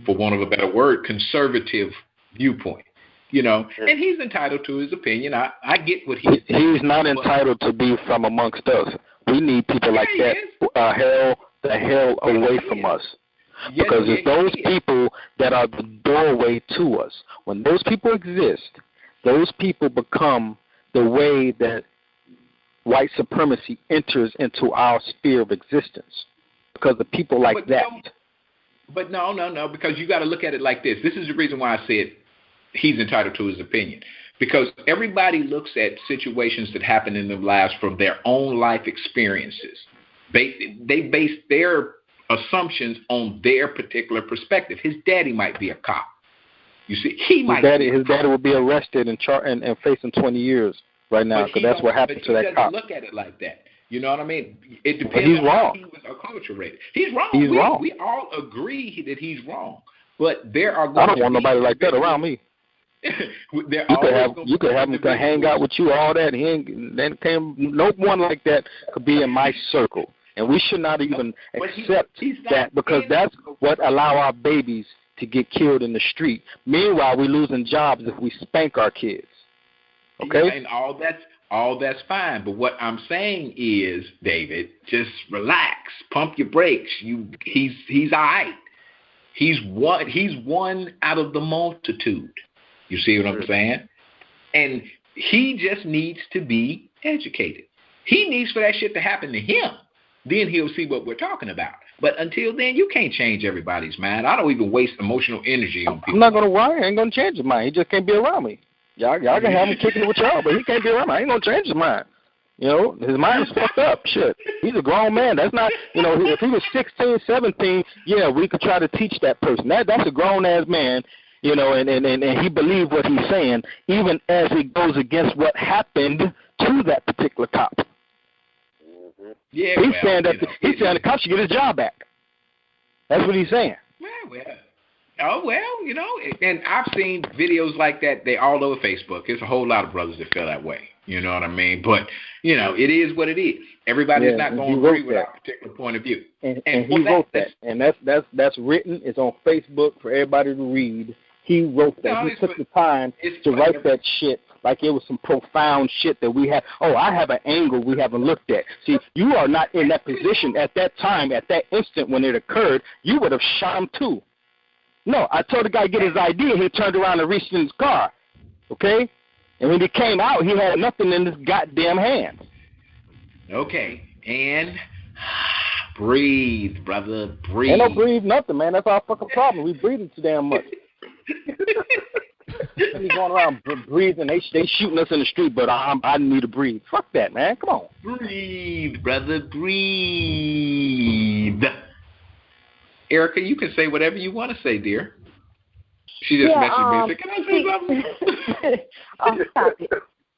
for want of a better word, conservative viewpoint. You know, and he's entitled to his opinion. I get what he's saying. He's not entitled to be from amongst us. We need people like that the hell away from us. Yes, because it's those people that are the doorway to us. When those people exist, those people become the way that white supremacy enters into our sphere of existence. Because of people like that. But no, because you got to look at it like this. This is the reason why I said he's entitled to his opinion. Because everybody looks at situations that happen in their lives from their own life experiences. They base their assumptions on their particular perspective. His daddy might be a cop. You see, his daddy would be arrested and facing 20 years right now, because that's what happened to that cop. Look at it like that. You know what I mean? It depends on how he was acculturated. He's wrong. He's wrong. We all agree that he's wrong. But there are going I don't want nobody like that around me. You could have him hang out with you, all that. No one like that could be in my circle. And we should not even accept that, because that's what allow our babies to get killed in the street. Meanwhile, we're losing jobs if we spank our kids. Okay? Yeah, and all that's fine. But what I'm saying is, David, just relax, pump your brakes. He's all right. He's one out of the multitude. You see what I'm saying? And he just needs to be educated. He needs for that shit to happen to him. Then he'll see what we're talking about. But until then, you can't change everybody's mind. I don't even waste emotional energy on people. I'm not going to worry. I ain't going to change his mind. He just can't be around me. Y'all can have him kicking it with y'all, but he can't be around me. I ain't going to change his mind. You know, his mind is fucked up. Shit. He's a grown man. That's not, if he was 16, 17, yeah, we could try to teach that person. That's a grown-ass man, and he believes what he's saying, even as it goes against what happened to that particular cop. Yeah, he's saying the cop should get his job back. That's what he's saying. And I've seen videos like that. They all over Facebook. There's a whole lot of brothers that feel that way. You know what I mean? But it is what it is. Everybody's not going to agree with our particular point of view. And he wrote that, and that's written. It's on Facebook for everybody to read. He wrote that. He took the time to write that shit. Like it was some profound shit that we had. Oh, I have an angle we haven't looked at. See, you are not in that position at that time, at that instant when it occurred. You would have shot him too. No, I told the guy to get his ID, and he turned around and reached in his car. Okay? And when he came out, he had nothing in his goddamn hands. Okay. And breathe, brother. Breathe. Ain't no breathe nothing, man. That's our fucking problem. We breathing too damn much. He's going around breathing. They shooting us in the street, but I need to breathe. Fuck that, man. Come on. Breathe, brother. Breathe. Erica, you can say whatever you want to say, dear. She just messaged me. Can I say something?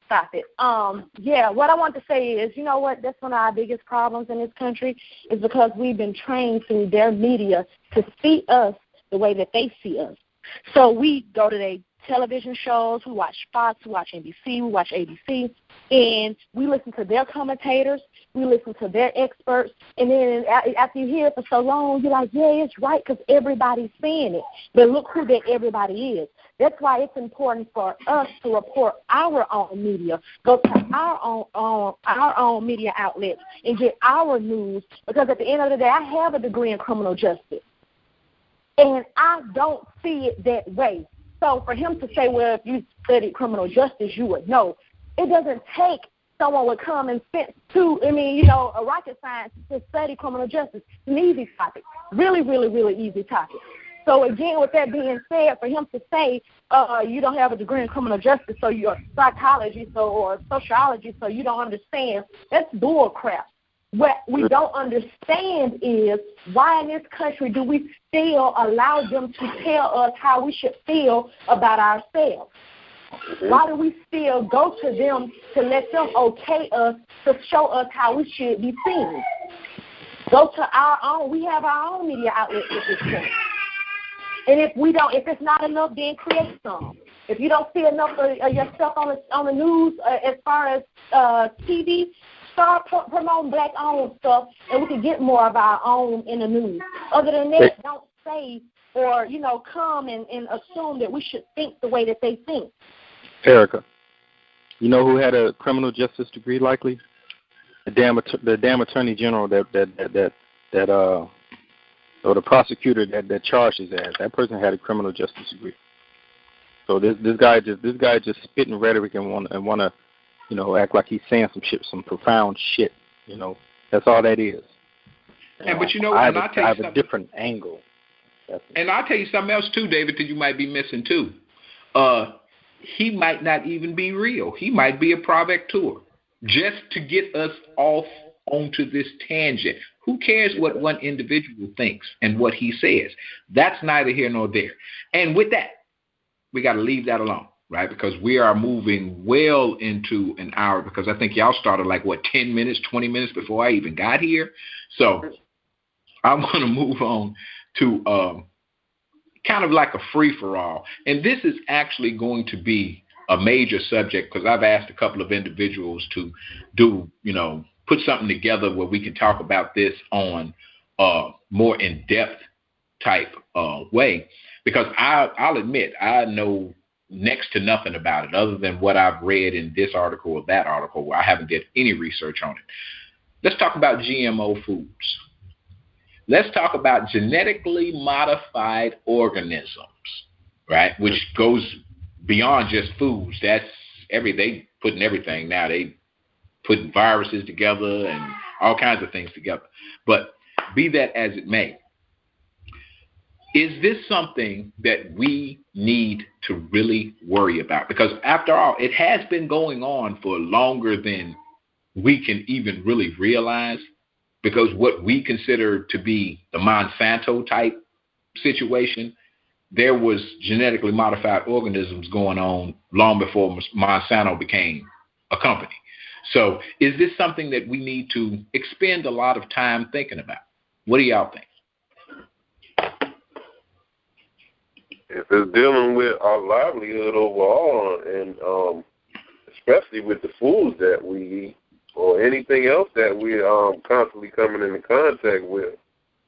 Stop it. What I want to say is, you know what? That's one of our biggest problems in this country is because we've been trained through their media to see us the way that they see us. So we go to their television shows, we watch Fox, we watch NBC, we watch ABC, and we listen to their commentators, we listen to their experts, and then after you hear it for so long, you're like, yeah, it's right because everybody's saying it. But look who that everybody is. That's why it's important for us to report our own media, go to our own media outlets and get our news, because at the end of the day, I have a degree in criminal justice, and I don't see it that way. So for him to say, well, if you studied criminal justice, you would know. It doesn't take someone with common sense a rocket science to study criminal justice. It's an easy topic, really, really, really easy topic. So again, with that being said, for him to say you don't have a degree in criminal justice, so you're a psychologist or sociologist, so you don't understand, that's bull crap. What we don't understand is why in this country do we still allow them to tell us how we should feel about ourselves? Why do we still go to them to let them okay us, to show us how we should be seen? Go to our own. We have our own media outlets at this point. And if it's not enough, then create some. If you don't see enough of yourself on the news as far as TV, start promoting black-owned stuff, and we can get more of our own in the news. Other than that, don't say or, come and assume that we should think the way that they think. Erica, you know who had a criminal justice degree likely? The damn attorney general or the prosecutor that charged his ass. That person had a criminal justice degree. So this guy just spitting rhetoric and wanna act like he's saying some profound shit. That's all that is. But I have a different angle. And I'll tell you something else too, David, that you might be missing too. He might not even be real. He might be a provocateur just to get us off onto this tangent. Who cares what one individual thinks and what he says? That's neither here nor there. And with that, we got to leave that alone, right? Because we are moving well into an hour, because I think y'all started 10 minutes, 20 minutes before I even got here. So I'm going to move on to kind of like a free-for-all. And this is actually going to be a major subject, because I've asked a couple of individuals to do, put something together where we can talk about this on a more in-depth type way. Because I'll admit, I know next to nothing about it other than what I've read in this article or that article, where I haven't did any research on it. Let's talk about GMO foods. Let's talk about genetically modified organisms, right? Which goes beyond just foods. That's they putting everything now. They putting viruses together and all kinds of things together. But be that as it may, is this something that we need to really worry about? Because after all, it has been going on for longer than we can even really realize. Because what we consider to be the Monsanto type situation, there was genetically modified organisms going on long before Monsanto became a company. So is this something that we need to expend a lot of time thinking about? What do y'all think? If it's dealing with our livelihood overall, and especially with the foods that we eat, or anything else that we're constantly coming into contact with,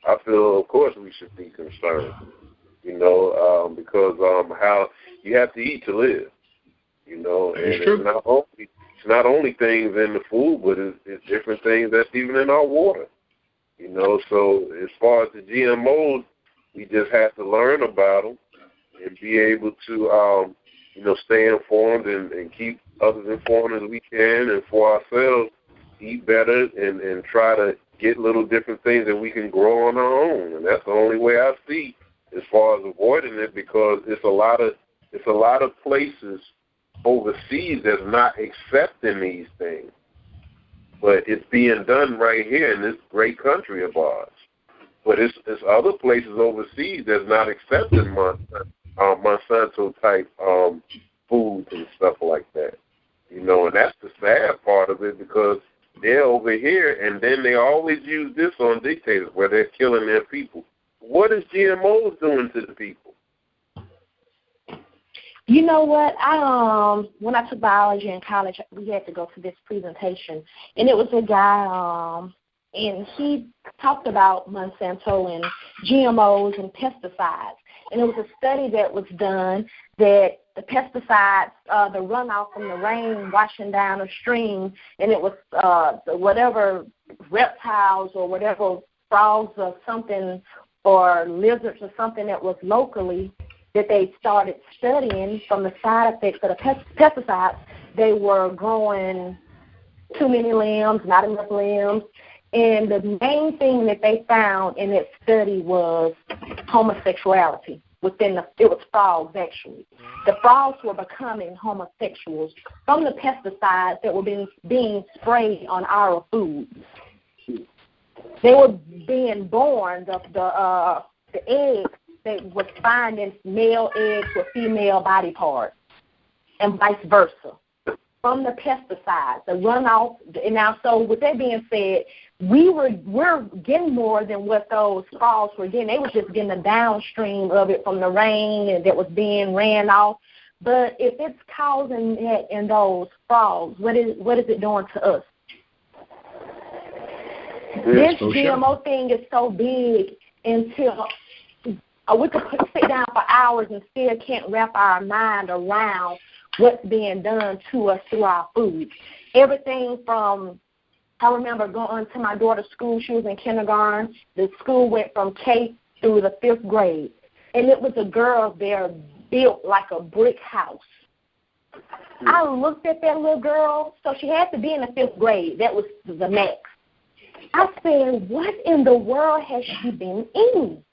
I feel, of course, we should be concerned, because how you have to eat to live, and it's not only things in the food, but it's different things that's even in our water, So as far as the GMOs, we just have to learn about them and be able to, stay informed and keep others informed as we can, and for ourselves, eat better and try to get little different things that we can grow on our own. And that's the only way I see as far as avoiding it, because it's a lot of places overseas that's not accepting these things. But it's being done right here in this great country of ours. But it's other places overseas that's not accepting Monsanto type foods and stuff like that. And that's the sad part of it, because they're over here, and then they always use this on dictators where they're killing their people. What is GMOs doing to the people? You know what? When I took biology in college, we had to go to this presentation, and it was a guy, and he talked about Monsanto and GMOs and pesticides. And it was a study that was done that the pesticides, the runoff from the rain washing down a stream, and it was whatever reptiles or whatever frogs or something or lizards or something that was locally that they started studying from the side effects of the pesticides. They were growing too many limbs, not enough limbs. And the main thing that they found in that study was homosexuality. It was frogs, actually. The frogs were becoming homosexuals from the pesticides that were being sprayed on our food. They were being born, the eggs, they was finding male eggs with female body parts and vice versa from the pesticides, the runoff. And now, so with that being said, we're getting more than what those frogs were getting. They were just getting the downstream of it from the rain and that was being ran off. But if it's causing that in those frogs, what is it doing to us? This GMO thing is so big until we could sit down for hours and still can't wrap our mind around what's being done to us through our food. Everything from, I remember going to my daughter's school. She was in kindergarten. The school went from K through the 5th grade. And it was a girl there built like a brick house. I looked at that little girl. So she had to be in the 5th grade. That was the max. I said, what in the world has she been eating?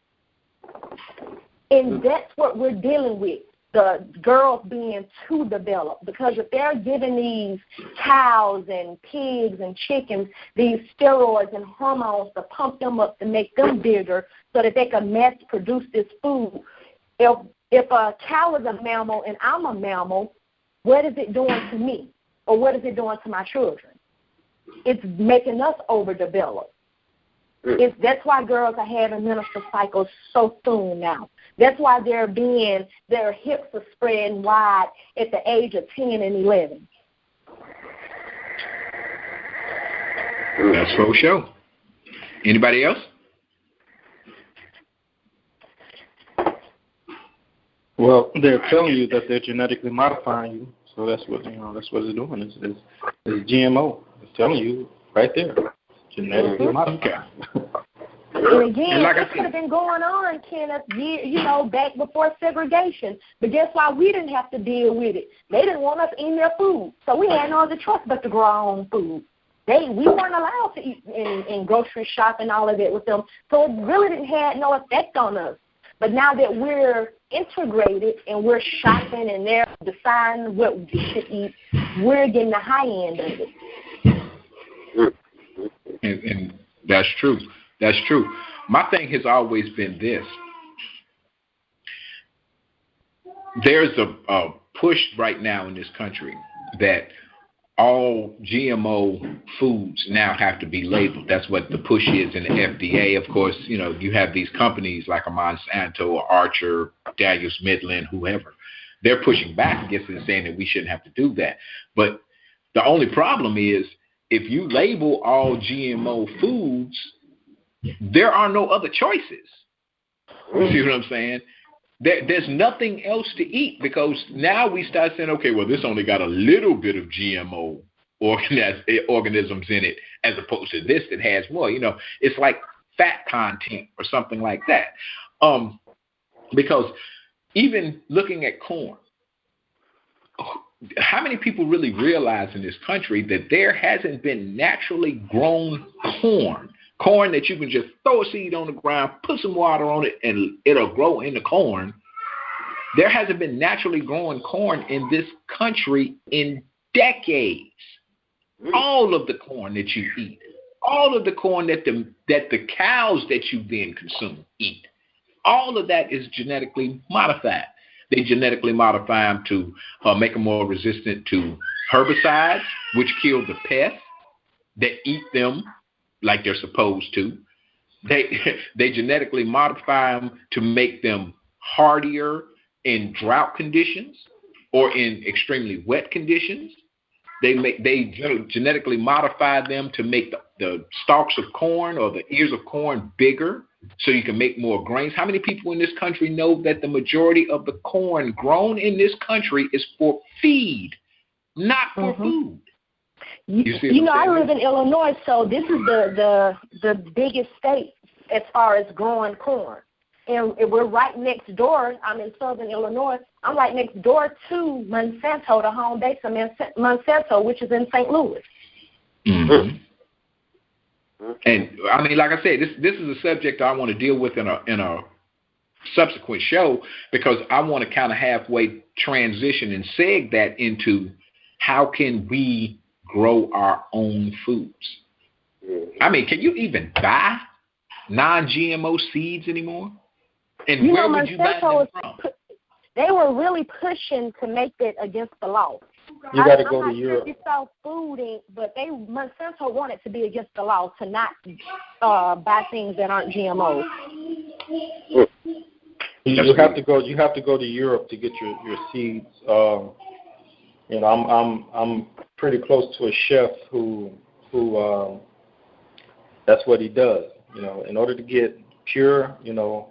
And that's what we're dealing with, the girls being too developed. Because if they're giving these cows and pigs and chickens these steroids and hormones to pump them up to make them bigger so that they can mass produce this food, if a cow is a mammal and I'm a mammal, what is it doing to me? Or what is it doing to my children? It's making us overdeveloped. That's why girls are having menstrual cycles so soon now. That's why their hips are spreading wide at the age of 10 and 11. That's for sure. Anybody else? Well, they're telling you that they're genetically modifying you, so that's what it's doing. Is GMO. It's telling you right there, genetically modified. And again, it could have been going on, Kenneth, back before segregation. But guess why we didn't have to deal with it? They didn't want us eating their food, so we had no other choice but to grow our own food. We weren't allowed to eat in grocery shop and all of that with them, so it really didn't have no effect on us. But now that we're integrated and we're shopping and they're deciding what we should eat, we're getting the high end of it. And that's true. That's true. My thing has always been this. There's a push right now in this country that all GMO foods now have to be labeled. That's what the push is in the FDA. Of course, you have these companies like a Monsanto or Archer, Daniels Midland, whoever. They're pushing back against it and saying that we shouldn't have to do that. But the only problem is if you label all GMO foods, there are no other choices. You see what I'm saying? There's nothing else to eat because now we start saying, okay, well, this only got a little bit of GMO organisms in it as opposed to this that has more. It's like fat content or something like that. Because even looking at corn, how many people really realize in this country that there hasn't been naturally grown corn that you can just throw a seed on the ground, put some water on it, and it'll grow in the corn? There hasn't been naturally growing corn in this country in decades. All of the corn that you eat, all of the corn that the cows that you then consume eat, all of that is genetically modified. They genetically modify them to make them more resistant to herbicides, which kill the pests that eat them like they're supposed to. They genetically modify them to make them hardier in drought conditions. or in extremely wet conditions. They genetically modify them to make the stalks of corn or the ears of corn bigger so you can make more grains. How many people in this country know that the majority of the corn grown in this country is for feed, not for food? You know, I live in Illinois, so this is the biggest state as far as growing corn. And we're right next door. I'm in southern Illinois. I'm right next door to Monsanto, the home base of Monsanto, which is in St. Louis. Mm-hmm. And, I mean, like I said, this is a subject I want to deal with in a subsequent show, because I want to kind of halfway transition and seg that into how can we grow our own foods. I mean, can you even buy non-GMO seeds anymore? And where would you buy them from? They were really pushing to make it against the law. You got to go to Europe. It's all food, but Monsanto wanted to be against the law to not buy things that aren't GMOs. You have to go. You have to go to Europe to get your seeds. You know, I'm pretty close to a chef who that's what he does. You know, in order to get pure, you know,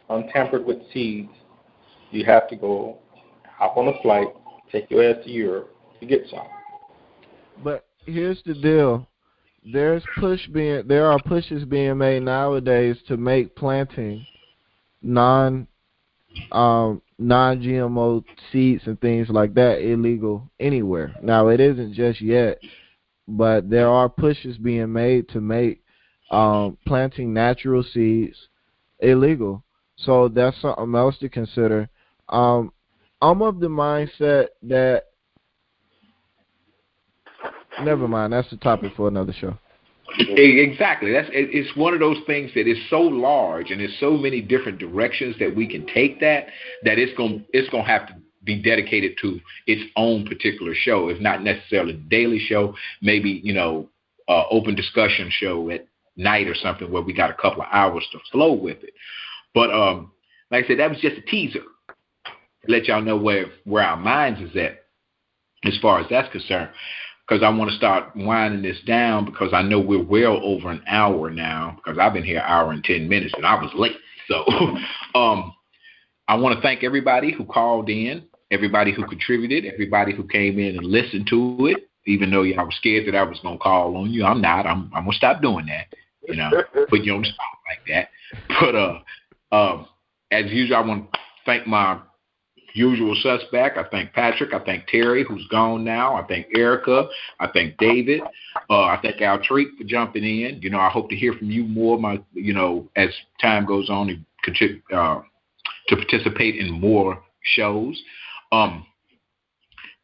untampered with seeds, you have to go hop on a flight, take your ass to Europe to get some. But here's the deal: there are pushes being made nowadays to make planting non-GMO seeds and things like that illegal anywhere. Now, it isn't just yet, but there are pushes being made to make planting natural seeds illegal. So that's something else to consider. I'm of the mindset that, never mind, that's the topic for another show. Exactly. It's one of those things that is so large and there's so many different directions that we can take that it's gonna have to be dedicated to its own particular show. If not necessarily the daily show, maybe, you know, open discussion show at night or something where we got a couple of hours to flow with it. But like I said, that was just a teaser to let y'all know where our minds is at as far as that's concerned. Because I want to start winding this down, because I know we're well over an hour now, because I've been here an hour and 10 minutes and I was late. So I want to thank everybody who called in, everybody who contributed, everybody who came in and listened to it, even though y'all were scared that I was going to call on you. I'm not. I'm going to stop doing that, you know, put you on the spot like that. But as usual, I want to thank my usual suspect. I thank Patrick. I thank Terry, who's gone now. I thank Erica. I thank David. I thank Altreek for jumping in. You know, I hope to hear from you more, as time goes on and to participate in more shows.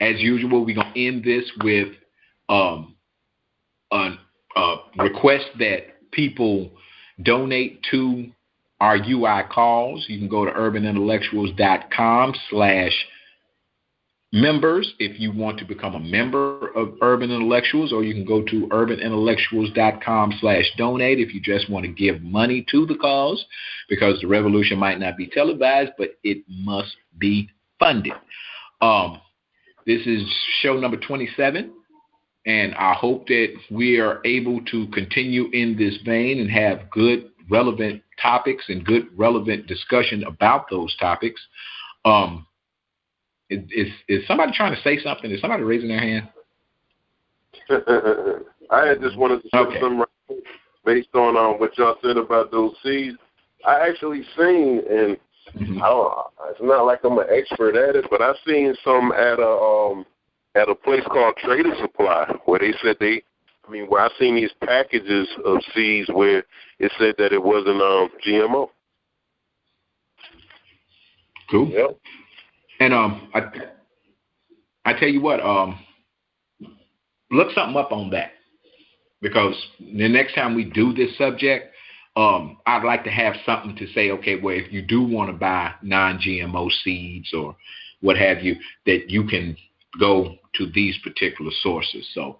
As usual, we're going to end this with a request that people donate to our UI calls. You can go to urbanintellectuals.com/members if you want to become a member of Urban Intellectuals, or you can go to urbanintellectuals.com/donate if you just want to give money to the cause, because the revolution might not be televised, but it must be funded. This is show number 27, and I hope that we are able to continue in this vein and have good, relevant topics and good, relevant discussion about those topics. Is somebody trying to say something? Is somebody raising their hand? I had just wanted to say something based on what y'all said about those seeds. I actually seen, and it's not like I'm an expert at it, but I seen some at a place called Trader Supply, where they said where I seen these packages of seeds where it said that it wasn't GMO. Cool. Yep. And I tell you what, look something up on that, because the next time we do this subject, I'd like to have something to say, okay, well, if you do want to buy non-GMO seeds or what have you, that you can go to these particular sources. So,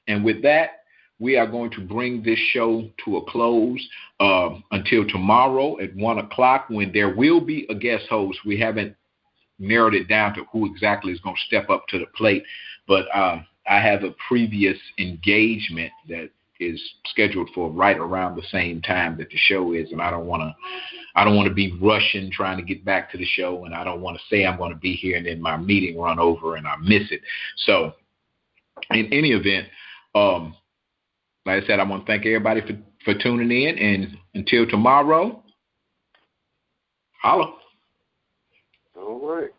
and with that, we are going to bring this show to a close until tomorrow at 1 o'clock, when there will be a guest host. We haven't narrowed it down to who exactly is going to step up to the plate. But I have a previous engagement that is scheduled for right around the same time that the show is, and I don't want to be rushing trying to get back to the show, and I don't want to say I'm going to be here and then my meeting run over and I miss it. So in any event, like I said, I want to thank everybody for tuning in, and until tomorrow, holla. All right.